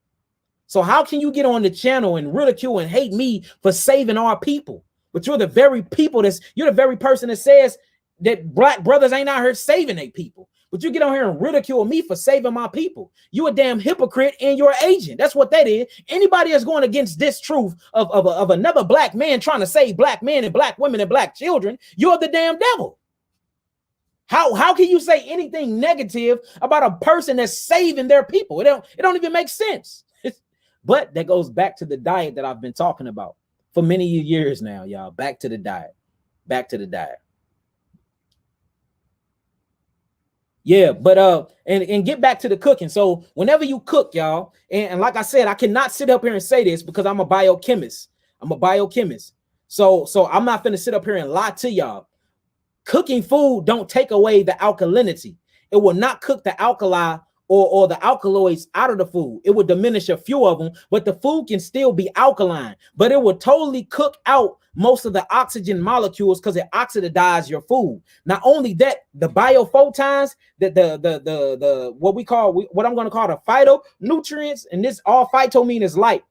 So how can you get on the channel and ridicule and hate me for saving our people? But you're the very person that says that black brothers ain't out here saving their people. But you get on here and ridicule me for saving my people. You a damn hypocrite and you're an agent. That's what that is. Anybody that's going against this truth of another black man trying to save black men and black women and black children, you're the damn devil. How can you say anything negative about a person that's saving their people? It don't even make sense. But that goes back to the diet that I've been talking about for many years now, y'all. Back to the diet. Back to the diet. Yeah, but and get back to the cooking. So whenever you cook, y'all, and like I said, I cannot sit up here and say this because I'm a biochemist. So I'm not gonna sit up here and lie to y'all. Cooking food don't take away the alkalinity. It will not cook the alkali or the alkaloids out of the food. It will diminish a few of them, but the food can still be alkaline. But it will totally cook out most of the oxygen molecules because it oxidizes your food. Not only that, the biophotons, the what I'm going to call the phytonutrients, and this all phyto mean is light.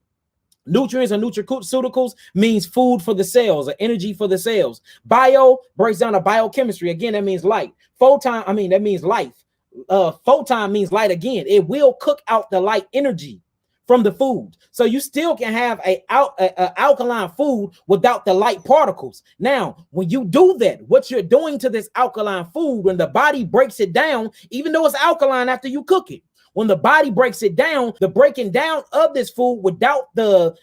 Nutrients or nutraceuticals means food for the cells or energy for the cells. Bio breaks down to biochemistry. Again, that means light. Photon, that means life. Photon means light again. It will cook out the light energy from the food. So you still can have a alkaline food without the light particles. Now, when you do that, what you're doing to this alkaline food, when the body breaks it down, even though it's alkaline after you cook it, when the body breaks it down, the breaking down of this food without the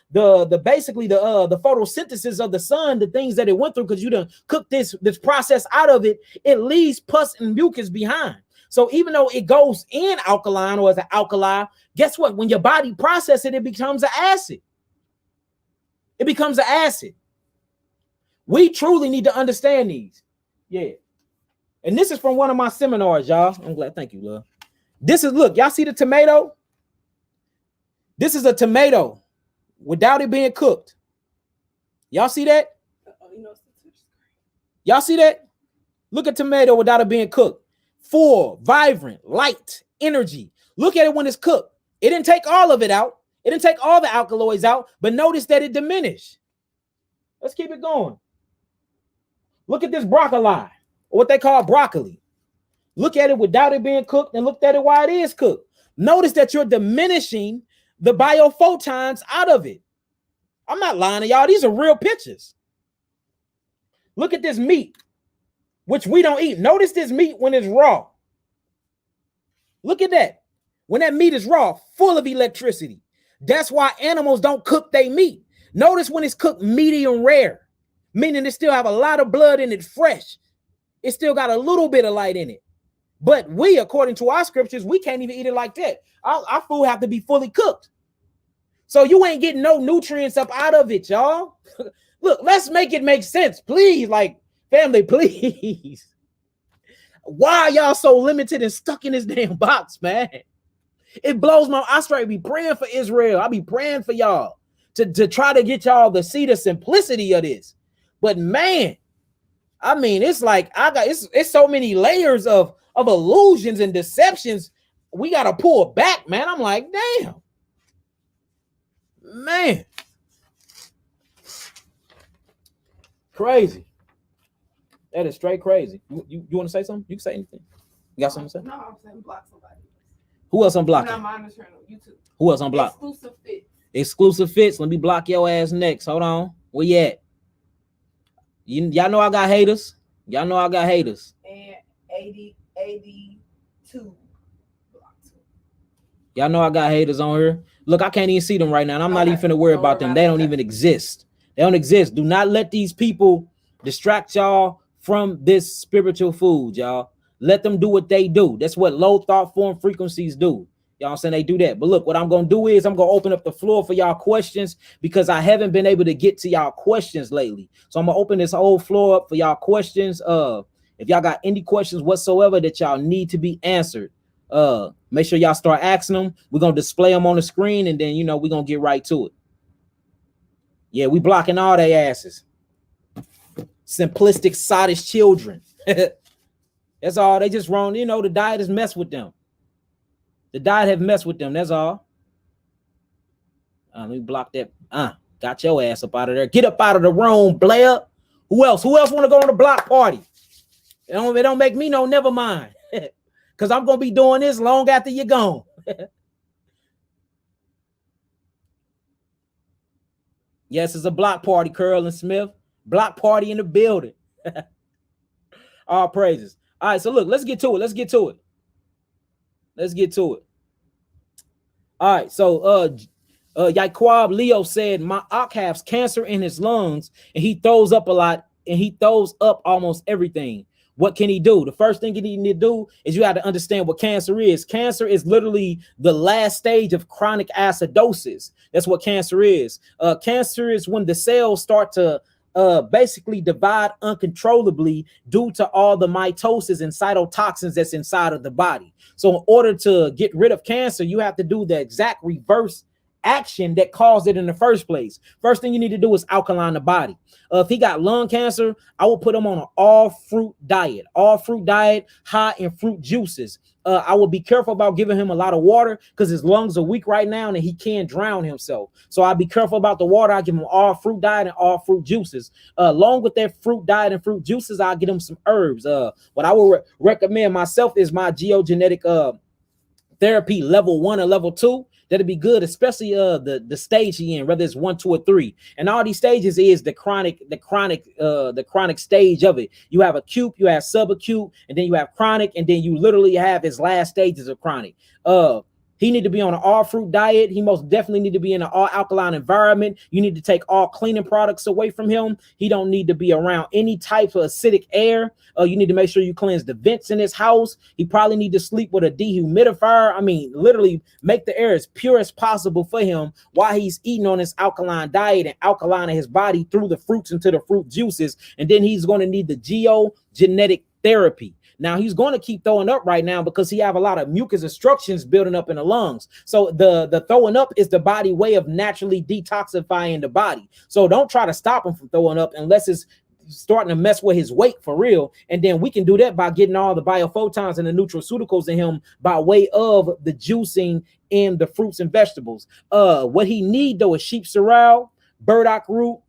basically the photosynthesis of the sun, the things that it went through, because you done cook this process out of it, it leaves pus and mucus behind. So even though it goes in alkaline or as an alkali, guess what? When your body processes it, it becomes an acid. It becomes an acid. We truly need to understand these. Yeah. And this is from one of my seminars, y'all. I'm glad. Thank you, love. This is, look, y'all see the tomato? This is a tomato without it being cooked. Y'all see that? Y'all see that? Look at tomato without it being cooked. Full, vibrant, light, energy. Look at it when it's cooked. It didn't take all of it out. It didn't take all the alkaloids out, but notice that it diminished. Let's keep it going. Look at this broccoli, or what they call broccoli. Look at it without it being cooked and look at it while it is cooked. Notice that you're diminishing the biophotons out of it. I'm not lying to y'all. These are real pictures. Look at this meat, which we don't eat. Notice this meat when it's raw. Look at that. When that meat is raw, full of electricity. That's why animals don't cook their meat. Notice when it's cooked medium rare, meaning it still have a lot of blood in it fresh. It still got a little bit of light in it. But we, according to our scriptures, we can't even eat it like that. Our food have to be fully cooked. So you ain't getting no nutrients up out of it, y'all. Look, let's make it make sense, please. Like, family, please. Why are y'all so limited and stuck in this damn box, man? It blows my, I straight be praying for Israel. I be praying for y'all to try to get y'all to see the simplicity of this. But man, I mean, it's like it's so many layers of illusions and deceptions. We got to pull back, man. I'm like, damn, man, crazy. That is straight crazy. You want to say something? You can say anything. You got something to say? No, I'm saying block somebody. Who else on block? Not mine, YouTube. Who else on block? Exclusive fits. Exclusive fits. Let me block your ass next. Hold on. Where you at? Y'all know I got haters. Y'all know I got haters. And 82. Y'all know I got haters on here. Look, I can't even see them right now. And I'm not even finna worry about them. They don't even exist. They don't exist. Do not let these people distract y'all from this spiritual food, y'all. Let them do what they do. That's what low thought form frequencies do. Y'all saying they do that. But look, what I'm going to do is I'm going to open up the floor for y'all questions because I haven't been able to get to y'all questions lately. So I'm going to open this whole floor up for y'all questions. If y'all got any questions whatsoever that y'all need to be answered, make sure y'all start asking them. We're going to display them on the screen and then, we're going to get right to it. Yeah, we blocking all their asses. Simplistic, sottish children. That's all. They just wrong. The diet has messed with them. The diet have messed with them. That's all. Let me block that. Got your ass up out of there. Get up out of the room, Blair. Who else? Who else want to go on the block party? It don't make me no, never mind. Because I'm going to be doing this long after you're gone. Yes, it's a block party, Curl and Smith. Block party in the building. All praises. All right, so look, let's get to it. Let's get to it. All right, so Yaquab Leo said, my Ak has cancer in his lungs and he throws up a lot and he throws up almost everything. What can he do? The first thing you need to do is you have to understand what cancer is. Cancer is literally the last stage of chronic acidosis. That's what cancer is. Cancer is when the cells start to basically divide uncontrollably due to all the mitosis and cytotoxins that's inside of the body. So in order to get rid of cancer, you have to do the exact reverse action that caused it in the first place. First thing you need to do is alkaline the body. If he got lung cancer, I will put him on an all fruit diet, high in fruit juices. I will be careful about giving him a lot of water because his lungs are weak right now and he can't drown himself. So I'll be careful about the water. I give him all fruit diet and all fruit juices. Along with that fruit diet and fruit juices, I'll get him some herbs. What I will recommend myself is my geogenetic therapy level 1 or level 2. That'd be good, especially the stage he in, whether it's 1, 2, or 3. And all these stages is the chronic stage of it. You have acute, you have subacute, and then you have chronic, and then you literally have his last stages of chronic. He need to be on an all fruit diet. He most definitely need to be in an all alkaline environment. You need to take all cleaning products away from him. He don't need to be around any type of acidic air. You need to make sure you cleanse the vents in his house. He probably need to sleep with a dehumidifier. I mean, literally make the air as pure as possible for him while he's eating on his alkaline diet and alkalining his body through the fruits into the fruit juices. And then he's going to need the geogenetic therapy. Now he's going to keep throwing up right now because he have a lot of mucus obstructions building up in the lungs. So the throwing up is the body way of naturally detoxifying the body. So don't try to stop him from throwing up unless it's starting to mess with his weight for real. And then we can do that by getting all the biophotons and the nutraceuticals in him by way of the juicing in the fruits and vegetables. What he need though is sheep sorrel, burdock root,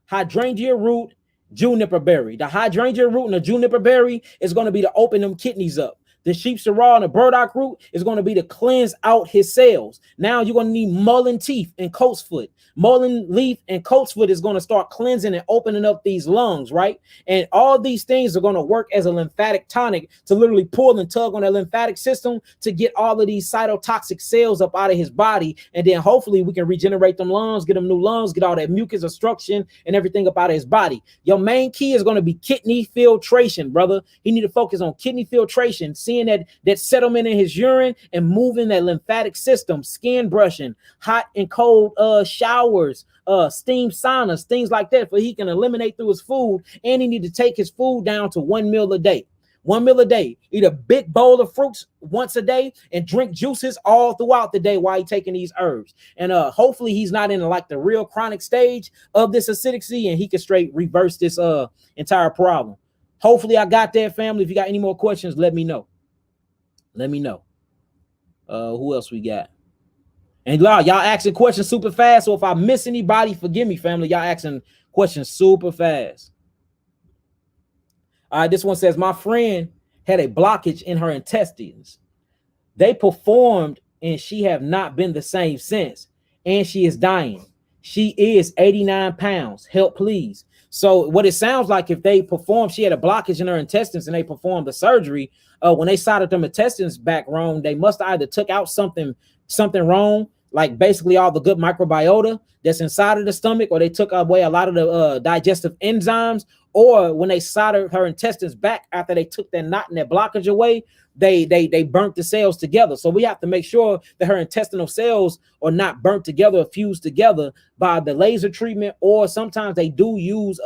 hydrangea root, juniper berry. The hydrangea root and the juniper berry is going to be to open them kidneys up. The sheep sorrel and the burdock root is going to be to cleanse out his cells. Now you're going to need mullein teeth and coat's foot. Mullein leaf and coat's foot is going to start cleansing and opening up these lungs, right? And all these things are going to work as a lymphatic tonic to literally pull and tug on the lymphatic system to get all of these cytotoxic cells up out of his body. And then hopefully we can regenerate them lungs, get them new lungs, get all that mucus obstruction and everything up out of his body. Your main key is going to be kidney filtration, brother. You need to focus on kidney filtration, seeing that settlement in his urine and moving that lymphatic system, skin brushing, hot and cold showers, steam saunas, things like that, for he can eliminate through his food. And he need to take his food down to 1 meal a day. 1 meal a day. Eat a big bowl of fruits once a day and drink juices all throughout the day while he's taking these herbs. And hopefully he's not in like the real chronic stage of this acidity and he can straight reverse this entire problem. Hopefully I got that, family. If you got any more questions, let me know. Let me know. Who else we got? And y'all asking questions super fast. So if I miss anybody, forgive me, family. Y'all asking questions super fast. All right, this one says, my friend had a blockage in her intestines. They performed and she have not been the same since. And she is dying. She is 89 pounds. Help, please. So what it sounds like, if they performed, she had a blockage in her intestines and they performed the surgery. When they soldered them intestines back wrong, they must either took out something wrong, like basically all the good microbiota that's inside of the stomach, or they took away a lot of the digestive enzymes, or when they soldered her intestines back after they took that knot and that blockage away, they burnt the cells together. So we have to make sure that her intestinal cells are not burnt together or fused together by the laser treatment, or sometimes they do use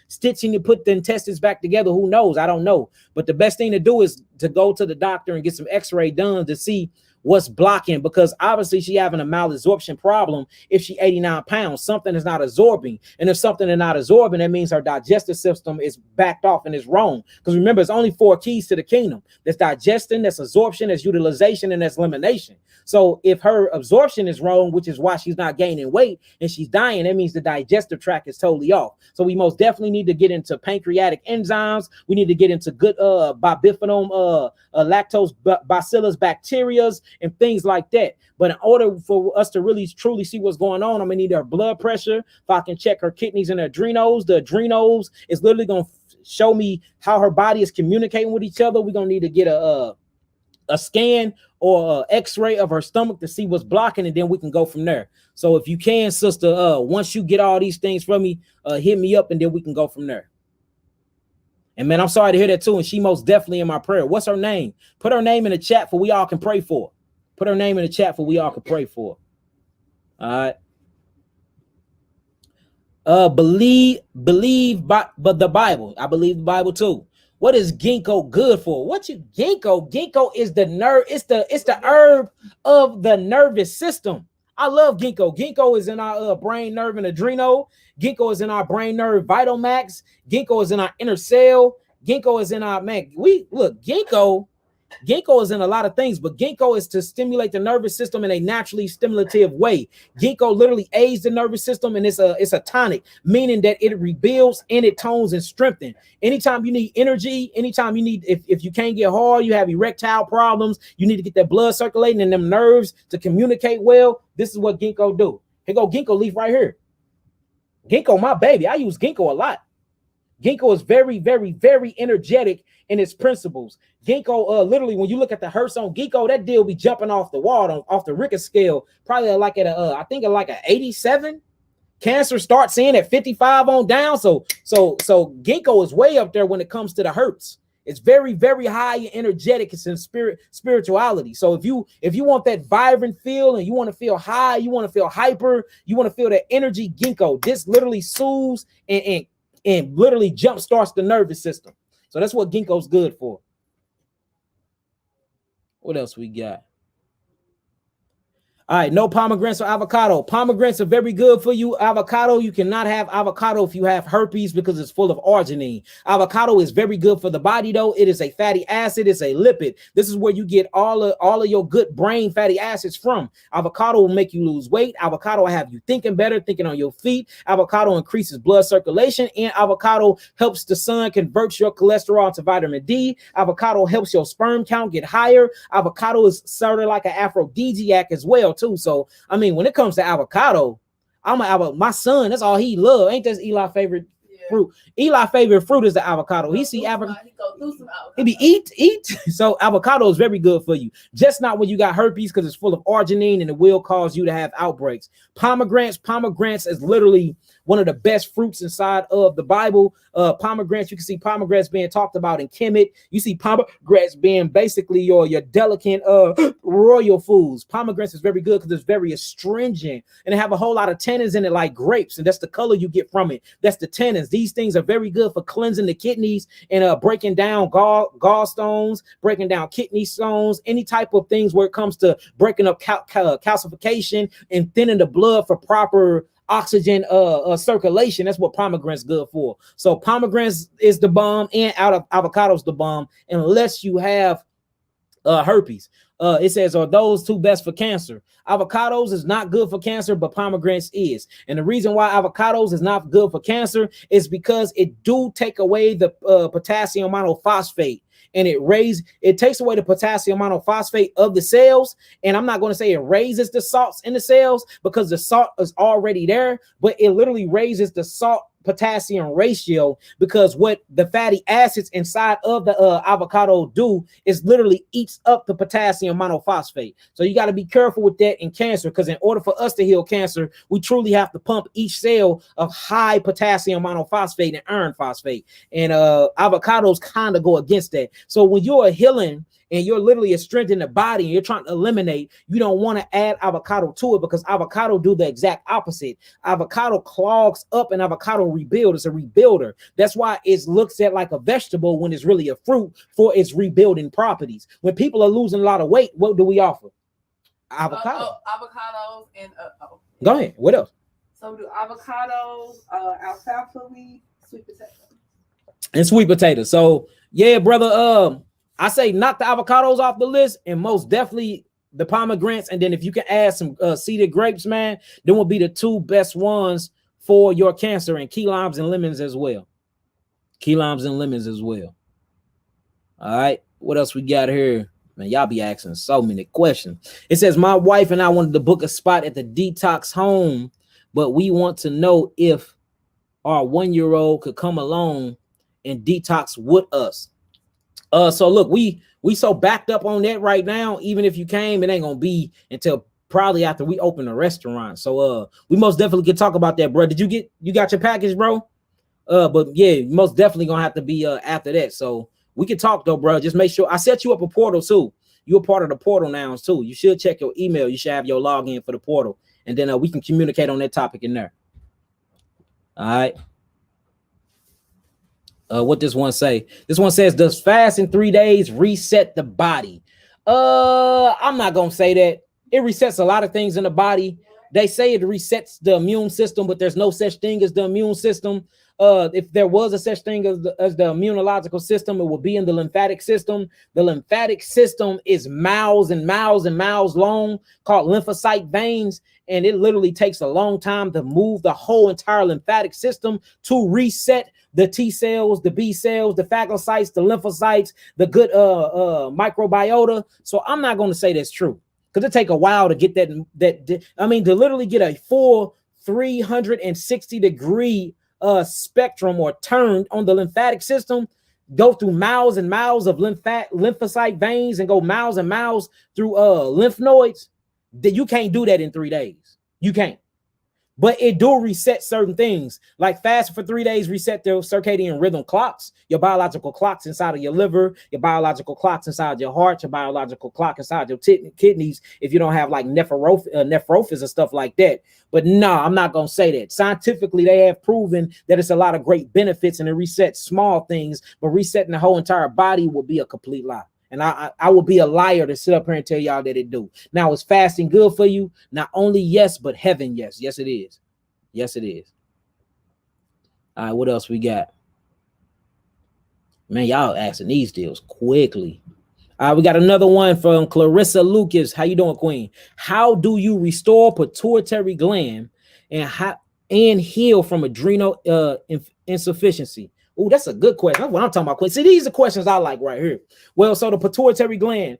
stitching to put the intestines back together. Who knows? I don't know. But the best thing to do is to go to the doctor and get some x-ray done to see what's blocking, because obviously she having a malabsorption problem. If she 89 pounds, something is not absorbing. And if something is not absorbing, that means her digestive system is backed off and is wrong. Because remember, it's only 4 keys to the kingdom. That's digestion, that's absorption, that's utilization, and that's elimination. So if her absorption is wrong, which is why she's not gaining weight and she's dying, that means the digestive tract is totally off. So we most definitely need to get into pancreatic enzymes. We need to get into good bifidome, lactose bacillus bacterias and things like that. But in order for us to really truly see what's going on, I'm gonna need her blood pressure. If I can check her kidneys and her adrenals, the adrenals is literally gonna show me how her body is communicating with each other. We're gonna need to get a scan or a x-ray of her stomach to see what's blocking, and then we can go from there. So if you can, sister, once you get all these things from me, hit me up and then we can go from there. And man, I'm sorry to hear that too. And she most definitely in my prayer. What's her name? Put her name in the chat for we all can pray for. Put her name in the chat for we all can pray for. All right. Believe but the Bible. I believe the Bible too. What is ginkgo good for? What you ginkgo? Ginkgo is the nerve. It's the herb of the nervous system. I love ginkgo. Ginkgo is in our brain nerve and adrenal. Ginkgo is in our brain nerve vital max. Ginkgo is in our inner cell. Ginkgo is in our man. We look ginkgo. Ginkgo is in a lot of things, but ginkgo is to stimulate the nervous system in a naturally stimulative way. Ginkgo literally aids the nervous system, and it's a tonic, meaning that it rebuilds and it tones and strengthens. Anytime you need energy, anytime you need, if you can't get hard, you have erectile problems, you need to get that blood circulating and them nerves to communicate well. This is what ginkgo do. Here go ginkgo leaf right here. Ginkgo, my baby. I use ginkgo a lot. Ginkgo is very, very, very energetic in its principles. Ginkgo, literally, when you look at the Hertz on Ginkgo, that deal be jumping off the wall, off the Richter scale, probably like at I think at like an 87. Cancer starts in at 55 on down. So Ginkgo is way up there when it comes to the Hertz. It's very, very high and energetic. It's in spirituality. So if you want that vibrant feel and you want to feel high, you want to feel hyper, you want to feel that energy, Ginkgo. This literally soothes and literally jump starts the nervous system. So that's what ginkgo's good for. What else we got? All right, no pomegranates or avocado. Pomegranates are very good for you. Avocado, you cannot have avocado if you have herpes because it's full of arginine. Avocado is very good for the body, though. It is a fatty acid. It's a lipid. This is where you get all of your good brain fatty acids from. Avocado will make you lose weight. Avocado will have you thinking better, thinking on your feet. Avocado increases blood circulation, and avocado helps the sun convert your cholesterol to vitamin D. Avocado helps your sperm count get higher. Avocado is sort of like an aphrodisiac as well, too. So I mean, when it comes to avocado, my son, that's all he love. Ain't that Eli's favorite fruit? Eli's favorite fruit is the avocado. He see avocado, he be eat. So avocado is very good for you, just not when you got herpes, because it's full of arginine and it will cause you to have outbreaks. Pomegranates is literally one of the best fruits inside of the Bible. Pomegranates, you can see pomegranates being talked about in Kemet. You see pomegranates being basically your delicate royal foods. Pomegranates is very good because it's very astringent and they have a whole lot of tannins in it, like grapes, and that's the color you get from it. That's the tannins. These things are very good for cleansing the kidneys and breaking down gallstones, breaking down kidney stones, any type of things where it comes to breaking up calcification and thinning the blood for proper oxygen circulation. That's what pomegranate's good for. So pomegranates is the bomb, and avocado's the bomb, unless you have herpes. It says, are those two best for cancer? Avocados is not good for cancer, but pomegranates is. And the reason why avocados is not good for cancer is because it do take away the potassium monophosphate. And it takes away the potassium monophosphate of the cells. And I'm not going to say it raises the salts in the cells because the salt is already there, but it literally raises the salt potassium ratio, because what the fatty acids inside of the avocado do is literally eats up the potassium monophosphate. So you got to be careful with that in cancer, because in order for us to heal cancer, we truly have to pump each cell of high potassium monophosphate and iron phosphate, and avocados kind of go against that. So when you're healing and you're literally strengthening the body and you're trying to eliminate, you don't want to add avocado to it, because avocado do the exact opposite. Avocado clogs up and avocado rebuild. It's a rebuilder. That's why it looks at like a vegetable when it's really a fruit for its rebuilding properties. When people are losing a lot of weight, what do we offer? Avocado. Avocados and Go ahead. What else? So we do avocados, alfalfa wheat, sweet potato. And sweet potato. So yeah, brother, I say knock the avocados off the list, and most definitely the pomegranates. And then if you can add some seeded grapes, man, then will be the two best ones for your cancer, and key limes and lemons as well. Key limes and lemons as well. All right. What else we got here? Man, y'all be asking so many questions. It says, my wife and I wanted to book a spot at the detox home, but we want to know if our 1-year-old could come along and detox with us. So look, we so backed up on that right now. Even if you came, it ain't gonna be until probably after we open the restaurant. So we most definitely can talk about that, bro. You got your package, bro? But yeah, most definitely gonna have to be after that. So we can talk though, bro. Just make sure I set you up a portal too. You're a part of the portal now too. You should check your email. You should have your login for the portal, and then we can communicate on that topic in there. All right. What this one say? This one says, does fast in 3 days reset the body? I'm not gonna say that. It resets a lot of things in the body. They say it resets the immune system, but there's no such thing as the immune system. If there was a such thing as the immunological system, it would be in the lymphatic system. The lymphatic system is miles and miles and miles long, called lymphocyte veins, and it literally takes a long time to move the whole entire lymphatic system to reset the T cells, the B cells, the phagocytes, the lymphocytes, the good microbiota. So I'm not going to say that's true, because it take a while to get to literally get a full 360-degree spectrum or turn on the lymphatic system, go through miles and miles of lymphocyte veins and go miles and miles through lymph nodes. That you can't do that in 3 days. You can't. But it do reset certain things, like fasting for 3 days reset their circadian rhythm clocks, your biological clocks inside of your liver, your biological clocks inside your heart, your biological clock inside your kidneys, if you don't have like nephrophysis and stuff like that. But no, I'm not going to say that. Scientifically, they have proven that it's a lot of great benefits and it resets small things, but resetting the whole entire body will be a complete lie. And I would be a liar to sit up here and tell y'all that it do. Now, is fasting good for you? Not only yes, but heaven, yes. Yes, it is. Yes, it is. All right, what else we got? Man, y'all asking these deals quickly. All right, we got another one from Clarissa Lucas. How you doing, Queen? How do you restore pituitary gland and heal from adrenal insufficiency? Oh, that's a good question. That's what I'm talking about. See, these are questions I like right here. Well, so the pituitary gland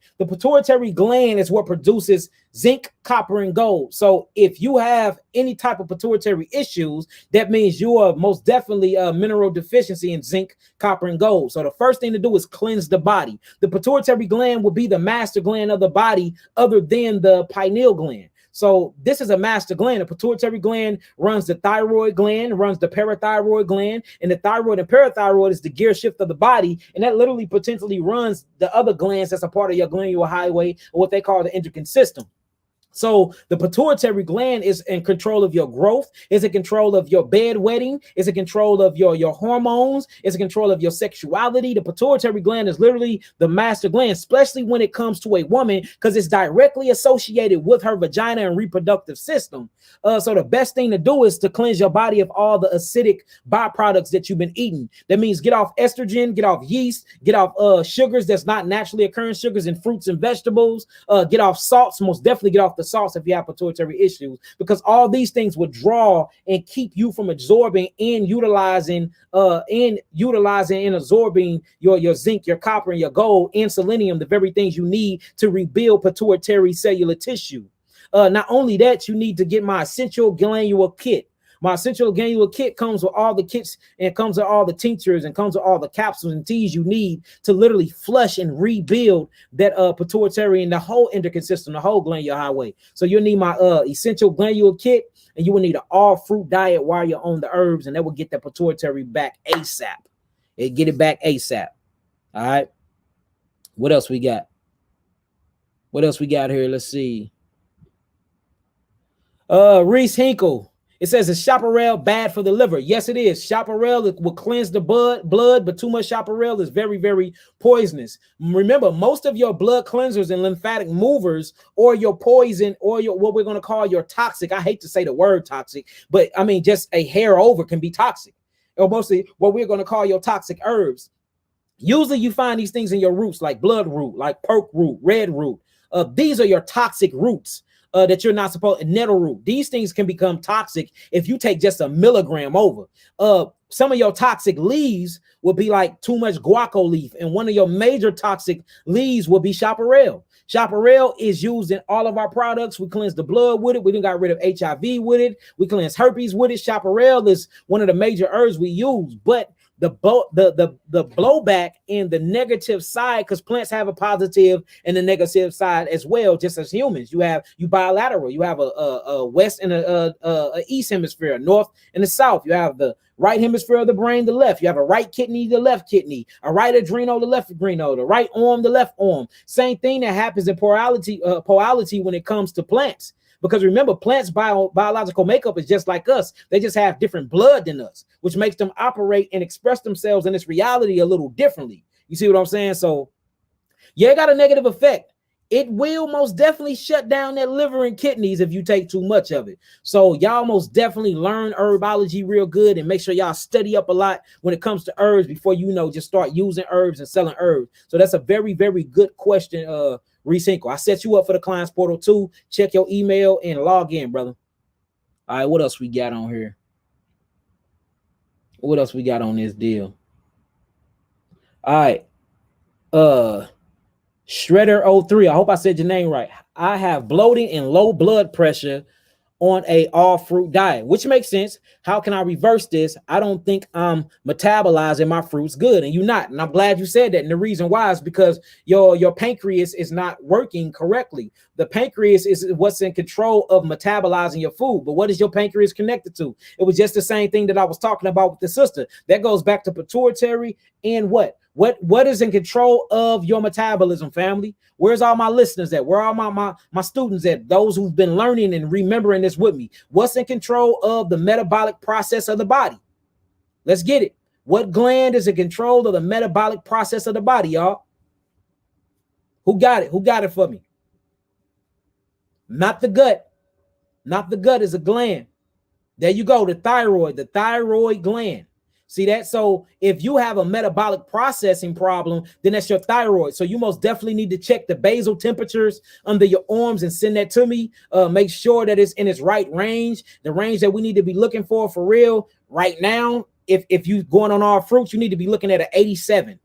is what produces zinc, copper, and gold. So if you have any type of pituitary issues, that means you are most definitely a mineral deficiency in zinc, copper, and gold. So the first thing to do is cleanse the body. The pituitary gland will be the master gland of the body other than the pineal gland. So this is a master gland. The pituitary gland runs the thyroid gland, runs the parathyroid gland, and the thyroid and parathyroid is the gear shift of the body, and that literally potentially runs the other glands that's a part of your glandular highway, or what they call the endocrine system. So the pituitary gland is in control of your growth, is in control of your bedwetting, is in control of your hormones, is in control of your sexuality. The pituitary gland is literally the master gland, especially when it comes to a woman, because it's directly associated with her vagina and reproductive system. So the best thing to do is to cleanse your body of all the acidic byproducts that you've been eating. That means get off estrogen, get off yeast, get off sugars that's not naturally occurring sugars in fruits and vegetables, get off salts, most definitely get off the salts if you have pituitary issues, because all these things would draw and keep you from absorbing and utilizing and absorbing your zinc, your copper, and your gold and selenium, the very things you need to rebuild pituitary cellular tissue. Not only that, you need to get my essential glandular kit. My essential glandular kit comes with all the kits and comes with all the tinctures and comes with all the capsules and teas you need to literally flush and rebuild that pituitary and the whole endocrine system, the whole glandular highway. So you'll need my essential glandular kit, and you will need an all fruit diet while you're on the herbs, and that will get the pituitary back ASAP. Get it back ASAP. All right. What else we got? What else we got here? Let's see. Reese Hinkle. It says, is chaparral bad for the liver? Yes, it is. Chaparral will cleanse the blood, but too much chaparral is very, very poisonous. Remember, most of your blood cleansers and lymphatic movers, or your poison, or your what we're going to call your toxic. I hate to say the word toxic, but I mean just a hair over can be toxic. Or mostly what we're going to call your toxic herbs. Usually you find these things in your roots, like blood root, like perk root, red root. These are your toxic roots. That you're not supposed, nettle root. These things can become toxic if you take just a milligram over. Some of your toxic leaves will be like too much guaco leaf, and one of your major toxic leaves will be chaparral. Chaparral is used in all of our products. We cleanse the blood with it. We done got rid of HIV with it. We cleanse herpes with it. Chaparral is one of the major herbs we use, but the blowback in the negative side, because plants have a positive and a negative side as well, just as humans. You bilateral. You have a west and a east hemisphere, a north and a south. You have the right hemisphere of the brain, the left. You have a right kidney, the left kidney, a right adrenal, the left adrenal, the right arm, the left arm. Same thing that happens in polarity when it comes to plants. Because remember, plants' biological makeup is just like us. They just have different blood than us, which makes them operate and express themselves in this reality a little differently. You see what I'm saying? So yeah, it got a negative effect. It will most definitely shut down that liver and kidneys if you take too much of it. So y'all most definitely learn herbology real good and make sure y'all study up a lot when it comes to herbs before just start using herbs and selling herbs. So that's a very, very good question, Recinco. I set you up for the clients portal too. Check your email and log in, brother. All right, what else we got on here? What else we got on this deal? All right. Shredder03, I hope I said your name right. I have bloating and low blood pressure on a all fruit diet, which makes sense. How can I reverse this? I don't think I'm metabolizing my fruits good, and you're not. And I'm glad you said that. And the reason why is because your pancreas is not working correctly. The pancreas is what's in control of metabolizing your food. But what is your pancreas connected to? It was just the same thing that I was talking about with the sister. That goes back to pituitary and what? What is in control of your metabolism, family? Where's all my listeners at? Where are my students at? Those who've been learning and remembering this with me. What's in control of the metabolic process of the body? Let's get it. What gland is in control of the metabolic process of the body, y'all? Who got it? Who got it for me? Not the gut. Not the gut is a gland. There you go. The thyroid gland. See that? So if you have a metabolic processing problem, then that's your thyroid. So you most definitely need to check the basal temperatures under your arms and send that to me. Make sure that it's in its right range, the range that we need to be looking for real right now. If you going on all fruits, you need to be looking at an 87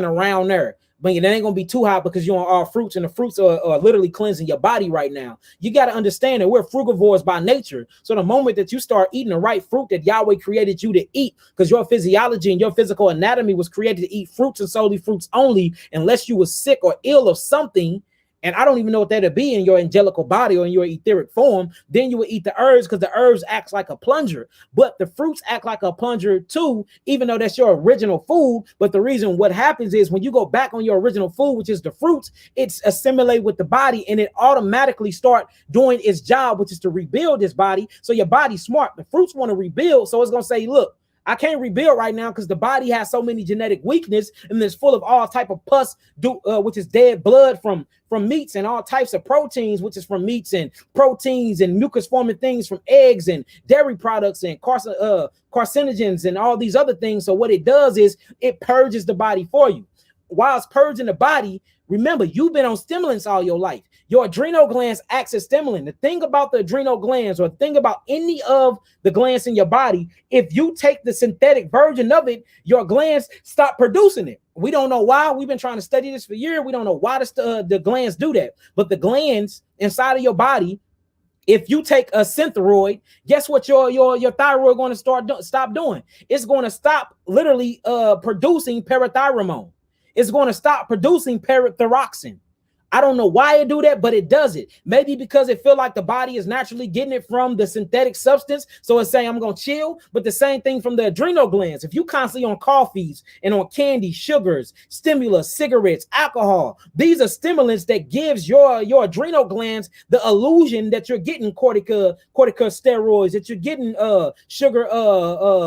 around there. But it ain't gonna be too hot because you're on all fruits, and the fruits are literally cleansing your body right now. You got to understand that we're frugivores by nature. So the moment that you start eating the right fruit that Yahweh created you to eat, because your physiology and your physical anatomy was created to eat fruits and solely fruits only, unless you were sick or ill of something. And I don't even know what that'd be in your angelical body or in your etheric form. Then you would eat the herbs because the herbs acts like a plunger, but the fruits act like a plunger too, even though that's your original food. But the reason what happens is when you go back on your original food, which is the fruits, it's assimilate with the body and it automatically start doing its job, which is to rebuild this body. So your body's smart. The fruits want to rebuild. So it's going to say, look, I can't rebuild right now because the body has so many genetic weakness and it's full of all type of pus, which is dead blood from meats, and all types of proteins, which is from meats, and proteins and mucus forming things from eggs and dairy products and carcinogens and all these other things. So what it does is it purges the body for you. While it's purging the body, remember, you've been on stimulants all your life. Your adrenal glands act as stimulant. The thing about the adrenal glands, or the thing about any of the glands in your body, if you take the synthetic version of it, your glands stop producing it. We don't know why. We've been trying to study this for years. We don't know why the glands do that. But the glands inside of your body, if you take a syntheroid, guess what your thyroid going to stop doing? It's going to stop literally producing parathyroid. It's going to stop producing parathyroxine. I don't know why it do that, but it does it. Maybe because it feel like the body is naturally getting it from the synthetic substance. So it's saying I'm going to chill. But the same thing from the adrenal glands. If you constantly on coffees and on candy, sugars, stimulants, cigarettes, alcohol, these are stimulants that gives your adrenal glands the illusion that you're getting corticosteroids, that you're getting sugar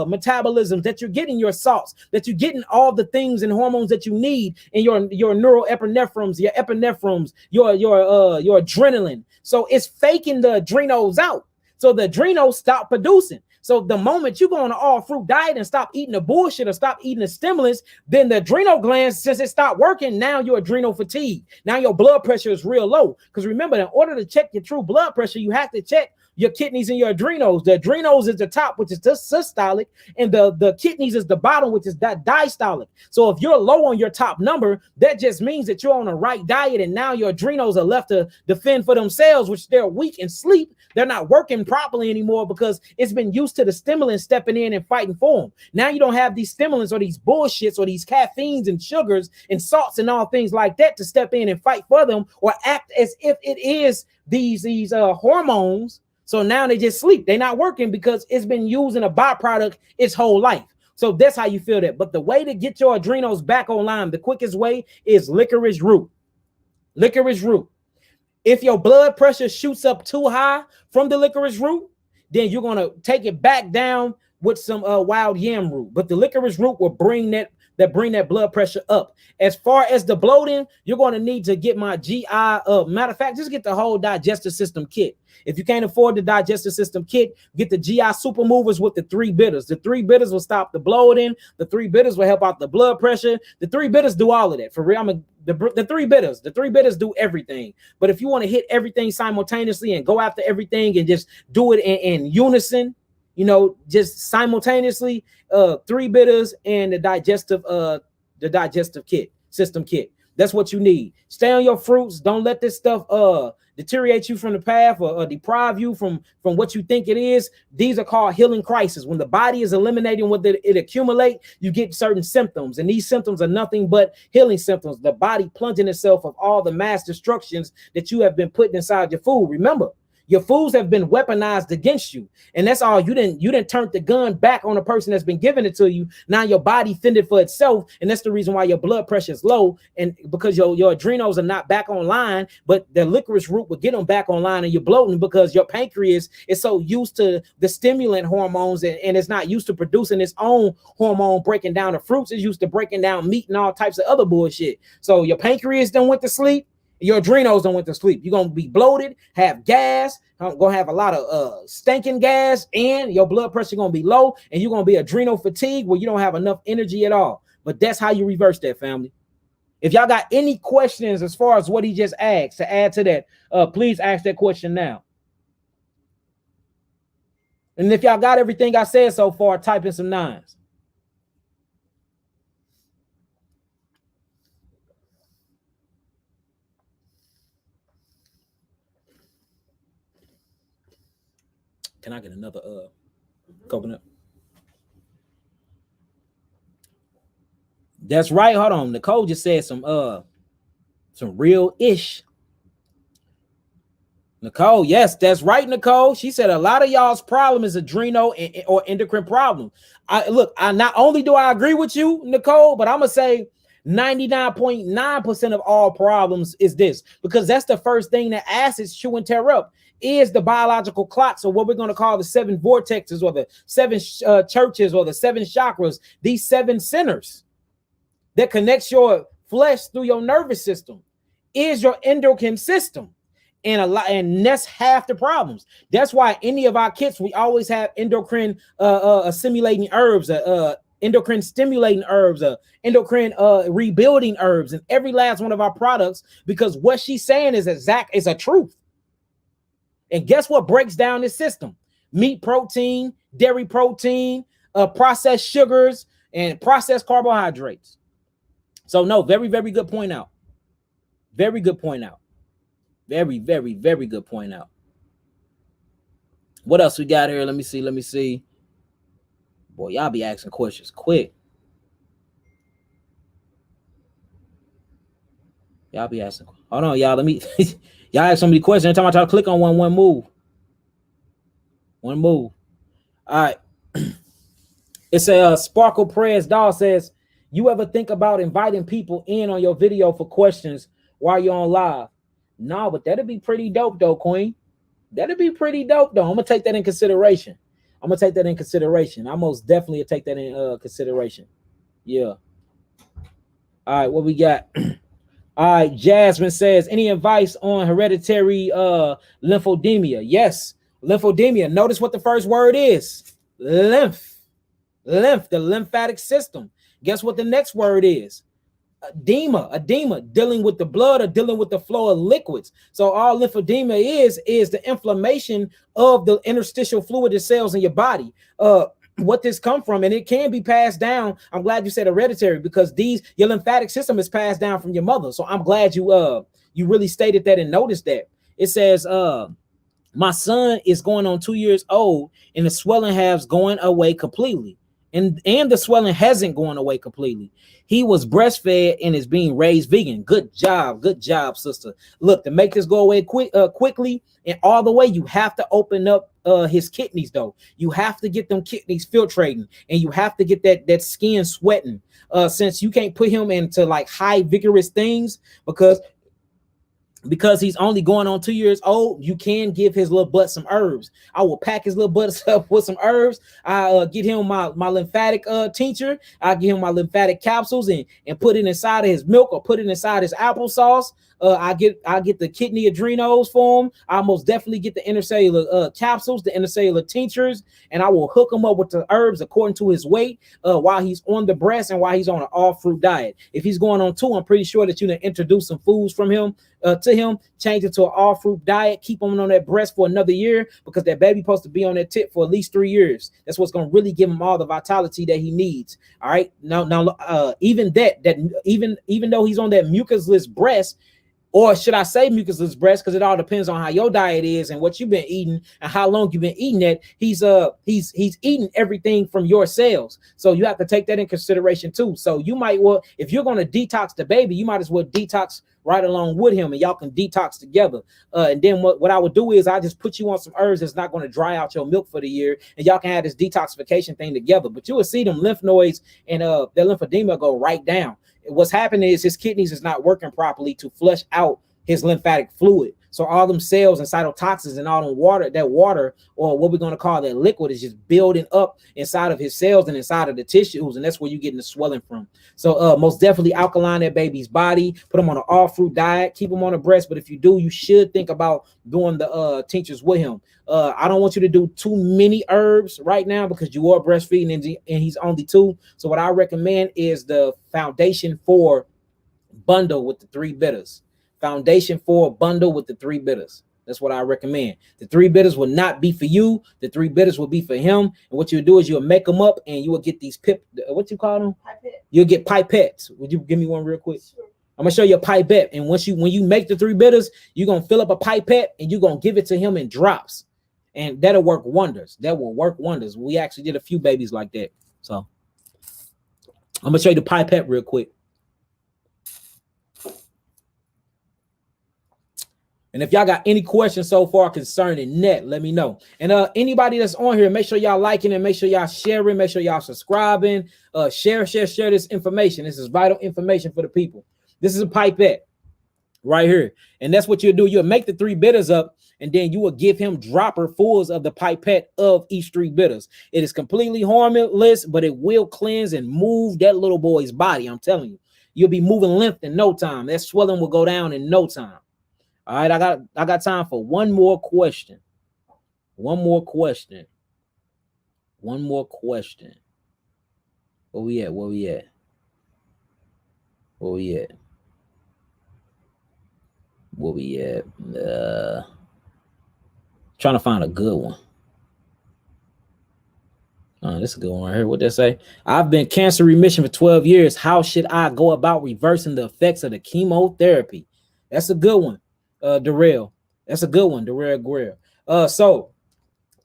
metabolism, that you're getting your salts, that you're getting all the things and hormones that you need in your neuroepinephrines, your epinephrines, your adrenaline. So it's faking the adrenals out. So the adrenals stop producing. So the moment you go on an all fruit diet and stop eating the bullshit or stop eating the stimulants, then the adrenal glands, since it stopped working, now you're adrenal fatigue. Now your blood pressure is real low. Because remember, in order to check your true blood pressure, you have to check your kidneys and your adrenals. The adrenals is the top, which is just systolic, and the kidneys is the bottom, which is that diastolic. So if you're low on your top number, that just means that you're on the right diet, and now your adrenals are left to defend for themselves, which they're weak and sleep. They're not working properly anymore because it's been used to the stimulants stepping in and fighting for them. Now you don't have these stimulants or these bullshits or these caffeines and sugars and salts and all things like that to step in and fight for them or act as if it is these hormones. So now they just sleep. They're not working because it's been used in a byproduct its whole life. So that's how you feel that. But the way to get your adrenals back online, the quickest way is licorice root. Licorice root. If your blood pressure shoots up too high from the licorice root, then you're gonna take it back down with some wild yam root. But the licorice root will bring that blood pressure up. As far as the bloating, you're going to need to get my GI. Matter of fact, just get the whole digestive system kit. If you can't afford the digestive system kit, get the GI super movers with the 3 bitters. The 3 bitters will stop the bloating. The 3 bitters will help out the blood pressure. The 3 bitters do all of that. For real, the 3 bitters. The 3 bitters do everything. But if you want to hit everything simultaneously and go after everything and just do it in unison, you know, just simultaneously, 3 bitters and the digestive system kit. That's what you need. Stay on your fruits. Don't let this stuff deteriorate you from the path or deprive you from what you think it is. These are called healing crises. When the body is eliminating what it accumulate, you get certain symptoms, and these symptoms are nothing but healing symptoms. The body plunging itself of all the mass destructions that you have been putting inside your food. Remember, your foods have been weaponized against you, and that's all. You didn't turn the gun back on the person that's been giving it to you. Now your body fended for itself, and that's the reason why your blood pressure is low, and because your adrenals are not back online. But the licorice root will get them back online, and you're bloating because your pancreas is so used to the stimulant hormones, and it's not used to producing its own hormone, breaking down the fruits. It's used to breaking down meat and all types of other bullshit. So your pancreas done went to sleep. Your adrenals don't went to sleep. You're going to be bloated, have gas, going to have a lot of stinking gas, and your blood pressure going to be low, and you're going to be adrenal fatigue where you don't have enough energy at all. But that's how you reverse that, family. If y'all got any questions as far as what he just asked to add to that, please ask that question now. And if y'all got everything I said so far, type in some 9s. Can I get another coconut? That's right. Hold on. Nicole just said some real ish. Nicole, yes, that's right, Nicole. She said a lot of y'all's problem is adrenal or endocrine problem. I not only do I agree with you, Nicole, but I'm gonna say 99.9% of all problems is this, because that's the first thing that acids chew and tear up is the biological clocks, or what we're going to call the 7 vortexes, or the 7 churches, or the 7 chakras, these 7 centers that connects your flesh through your nervous system is your endocrine system. And that's half the problems. That's why any of our kits, we always have endocrine assimilating herbs, endocrine stimulating herbs, endocrine rebuilding herbs, and every last one of our products, because what she's saying is a truth. And guess what breaks down this system? Meat protein, dairy protein, processed sugars, and processed carbohydrates. So no, very, very good point out. Very good point out. Very, very, very good point out. What else we got here? Let me see. Boy, y'all be asking questions quick. Y'all be asking. Hold on, y'all. Let me. Y'all ask so many questions. Every time I try to click on one move. One move. All right. It's a Sparkle Prayers doll says, you ever think about inviting people in on your video for questions while you're on live? No, but that'd be pretty dope though, Queen. That'd be pretty dope though. I'm gonna take that in consideration. I most definitely take that in consideration. Yeah. All right, what we got? All right, Jasmine says, any advice on hereditary lymphedema? Yes, lymphedema. Notice what the first word is. Lymph, the lymphatic system. Guess what the next word is? Edema, dealing with the blood or dealing with the flow of liquids. So all lymphedema is the inflammation of the interstitial fluid cells in your body. What this come from, and it can be passed down. I'm glad you said hereditary, because your lymphatic system is passed down from your mother. So I'm glad you really stated that and noticed that. It says my son is going on 2 years old, and the swelling has going away completely. And the swelling hasn't gone away completely. He was breastfed and is being raised vegan. Good job, sister. Look, to make this go away quickly and all the way, you have to open up his kidneys, though. You have to get them kidneys filtrating, and you have to get that skin sweating. Since you can't put him into like high vigorous things, because because he's only going on 2 years old, you can give his little butt some herbs. I will pack his little butt up with some herbs. I get him my lymphatic tincture. I give him my lymphatic capsules and put it inside of his milk or put it inside his applesauce. I get the kidney adrenos for him. I most definitely get the intercellular capsules, the intercellular tinctures, and I will hook him up with the herbs according to his weight while he's on the breast and while he's on an all fruit diet. If he's going on 2, I'm pretty sure that you can introduce some foods from him to him, change it to an all fruit diet, keep him on that breast for another year, because that baby supposed to be on that tip for at least 3 years. That's what's going to really give him all the vitality that he needs. All right. Now, even though he's on that mucusless breast, or should I say mucusless breast, because it all depends on how your diet is and what you've been eating and how long you've been eating it. He's eating everything from your cells, so you have to take that in consideration too. So you might, well, if you're going to detox the baby, you might as well detox right along with him, and y'all can detox together. And then what I would do is I just put you on some herbs that's not going to dry out your milk for the year, and y'all can have this detoxification thing together. But you will see them lymph nodes and their lymphedema go right down. What's happening is his kidneys is not working properly to flush out his lymphatic fluid. So all them cells and cytotoxins and all them water, or what we're going to call that liquid, is just building up inside of his cells and inside of the tissues, and that's where you're getting the swelling from. So most definitely alkaline that baby's body, put him on an all fruit diet, keep him on the breast. But if you do, you should think about doing the tinctures with him. I don't want you to do too many herbs right now because you are breastfeeding and he's only 2. So what I recommend is the Foundation 4 bundle with the 3 bitters. Foundation 4 bundle with the 3 bitters. That's what I recommend. The 3 bitters will not be for you. The 3 bitters will be for him. And what you'll do is you'll make them up and you will get these what you call them? Pipette. You'll get pipettes. Would you give me one real quick? Sure. I'm gonna show you a pipette. And when you make the 3 bitters, you're gonna fill up a pipette and you're gonna give it to him in drops. And that'll work wonders. That will work wonders. We actually did a few babies like that. So I'm gonna show you the pipette real quick. And if y'all got any questions so far concerning that, let me know. And anybody that's on here, make sure y'all liking and make sure y'all sharing, make sure y'all subscribing. Share this information. This is vital information for the people. This is a pipette right here. And that's what you'll do. You'll make the 3 bitters up, and then you will give him dropper fulls of the pipette of each 3 bitters. It is completely harmless, but it will cleanse and move that little boy's body. I'm telling you, you'll be moving lymph in no time. That swelling will go down in no time. All right, I got time for one more question. Where we at? Trying to find a good one. This is a good one right here. What they say? I've been cancer remission for 12 years. How should I go about reversing the effects of the chemotherapy? That's a good one. Darrell. That's a good one, Darrell Guerrero. So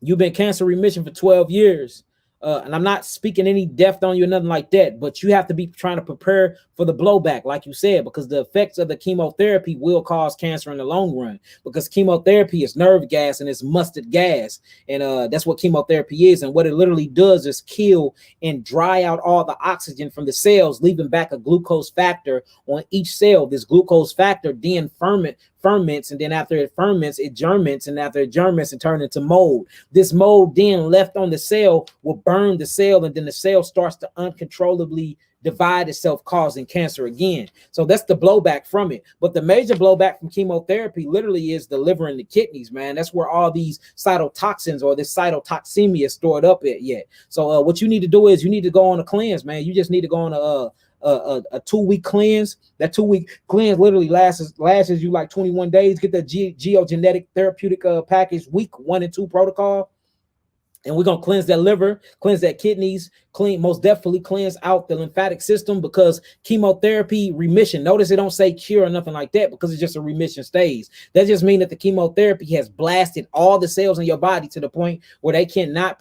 you've been cancer remission for 12 years. And I'm not speaking any depth on you or nothing like that, but you have to be trying to prepare for the blowback, like you said, because the effects of the chemotherapy will cause cancer in the long run, because chemotherapy is nerve gas and it's mustard gas. And that's what chemotherapy is. And what it literally does is kill and dry out all the oxygen from the cells, leaving back a glucose factor on each cell. This glucose factor then ferments, and then after it ferments, it germinates, and after it germinates, it turns into mold. This mold then left on the cell will burn the cell, and then the cell starts to uncontrollably divide itself, causing cancer again. So that's the blowback from it. But the major blowback from chemotherapy literally is the liver and the kidneys, man. That's where all these cytotoxins or this cytotoxemia is stored up at yet. So what you need to do is you need to go on a cleanse, man. You just need to go on a 2-week cleanse. That 2-week cleanse literally lasts you like 21 days. Get the geogenetic therapeutic package week 1 and 2 protocol. And we're going to cleanse that liver, cleanse that kidneys, most definitely cleanse out the lymphatic system, because chemotherapy remission, notice it don't say cure or nothing like that, because it's just a remission stage. That just means that the chemotherapy has blasted all the cells in your body to the point where they cannot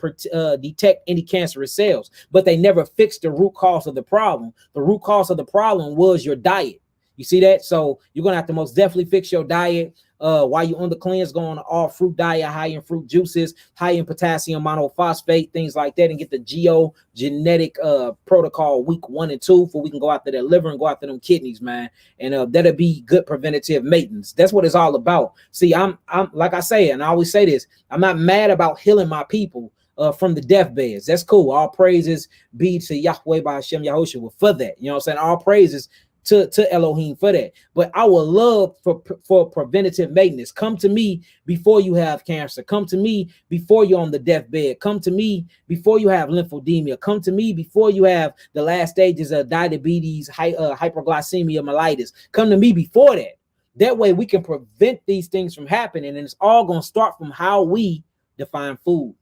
detect any cancerous cells, but they never fixed the root cause of the problem. The root cause of the problem was your diet. You see that? So you're going to have to most definitely fix your diet. While you on the cleanse, go on an all fruit diet, high in fruit juices, high in potassium monophosphate, things like that, and get the genetic protocol week 1 and 2 for we can go after that liver and go after them kidneys, man. And that'll be good preventative maintenance. That's what it's all about. See, I'm like I say, and I always say this, I'm not mad about healing my people from the deathbeds. That's cool. All praises be to Yahweh by Hashem Yahushua for that. You know what I'm saying? All praises to Elohim for that. But I would love for preventative maintenance. Come to me before you have cancer. Come to me before you're on the deathbed. Come to me before you have lymphedema. Come to me before you have the last stages of diabetes, hyperglycemia, mellitus. Come to me before that. That way we can prevent these things from happening. And it's all going to start from how we define food.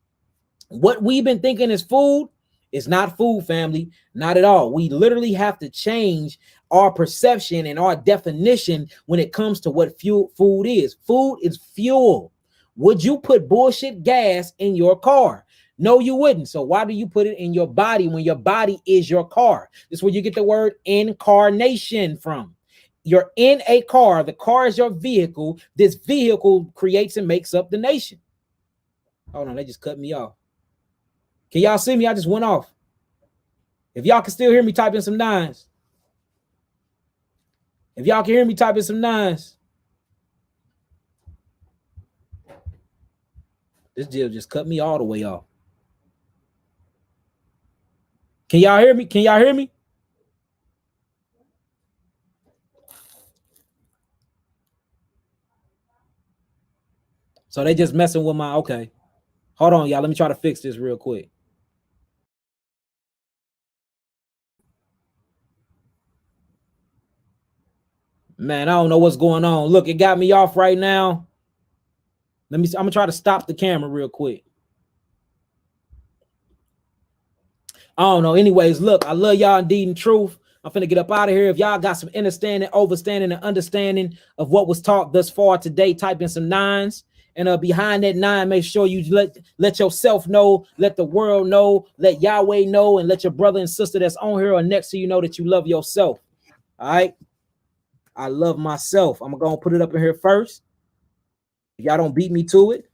What we've been thinking is food is not food, family. Not at all. We literally have to change our perception and our definition when it comes to what food is. Food is fuel. Would you put bullshit gas in your car? No, you wouldn't. So why do you put it in your body when your body is your car? This is where you get the word incarnation from. You're in a car. The car is your vehicle. This vehicle creates and makes up the nation. Hold on, they just cut me off. Can y'all see me? I just went off. If y'all can still hear me, type in some 9s. If y'all can hear me, type in some 9s. This deal just cut me all the way off. Can y'all hear me? Can y'all hear me? So they just messing with my, okay. Hold on, y'all. Let me try to fix this real quick. Man, I don't know what's going on. Look, it got me off right now. Let me see. I'm gonna try to stop the camera real quick. I don't know. Anyways, look, I love y'all indeed in truth. I'm finna get up out of here. If y'all got some understanding, overstanding, and understanding of what was taught thus far today, type in some 9s. And behind that 9, make sure you let yourself know, let the world know, let Yahweh know, and let your brother and sister that's on here or next to you know that you love yourself. All right. I love myself. I'm gonna put it up in here first. If y'all don't beat me to it.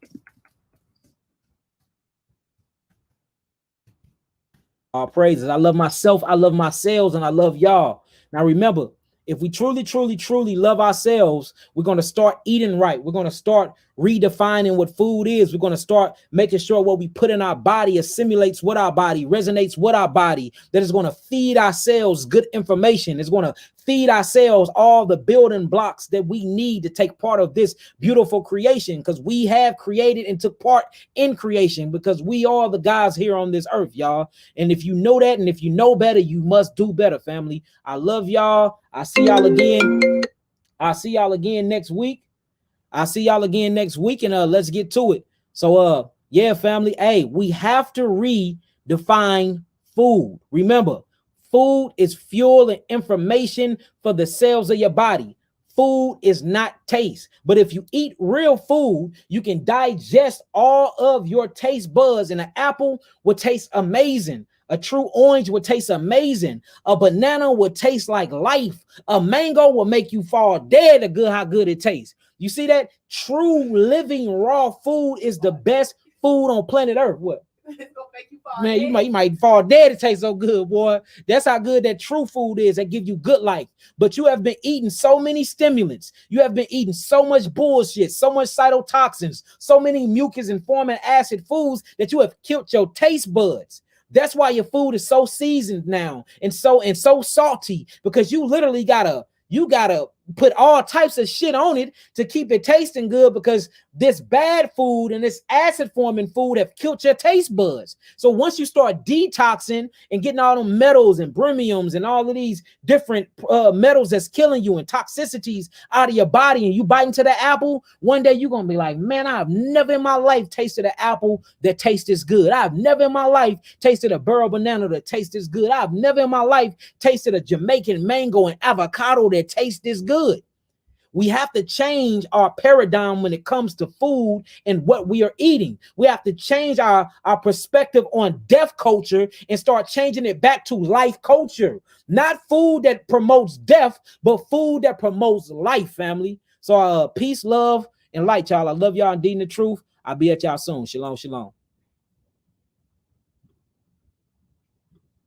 All praises. I love myself. I love myself, and I love y'all. Now remember, if we truly, truly, truly love ourselves, we're going to start eating right. We're going to start redefining what food is. We're going to start making sure what we put in our body assimilates with our body, resonates with our body, that is going to feed ourselves good information. It's going to feed ourselves all the building blocks that we need to take part of this beautiful creation, because we have created and took part in creation, because we are the guys here on this earth, y'all. And if you know that, and if you know better, you must do better, family. I love y'all. I see y'all again. I'll see y'all again next week. And let's get to it. So yeah, family. Hey, we have to redefine food. Remember, food is fuel and information for the cells of your body. Food is not taste. But if you eat real food, you can digest all of your taste buds, and an apple will taste amazing. A true orange would taste amazing. A banana would taste like life. A mango will make you fall dead at how good it tastes. You see that? True living raw food is the best food on planet Earth. What? It's gonna make you fall dead. You might fall dead. It tastes so good, boy. That's how good that true food is. That give you good life. But you have been eating so many stimulants. You have been eating so much bullshit, so much cytotoxins, so many mucus and formic acid foods that you have killed your taste buds. That's why your food is so seasoned now and so salty, because you literally gotta put all types of shit on it to keep it tasting good, because this bad food and this acid forming food have killed your taste buds. So once you start detoxing and getting all them metals and bromiums and all of these different metals that's killing you and toxicities out of your body, and you bite into the apple, one day you're gonna be like, man, I've never in my life tasted an apple that tastes this good. I've never in my life tasted a burro banana that tastes this good. I've never in my life tasted a Jamaican mango and avocado that tastes this good. We have to change our paradigm when it comes to food and what we are eating. We have to change our perspective on death culture and start changing it back to life culture. Not food that promotes death, but food that promotes life, family. So peace, love, and light, y'all. I love y'all indeed in the truth. I'll be at y'all soon. Shalom, shalom.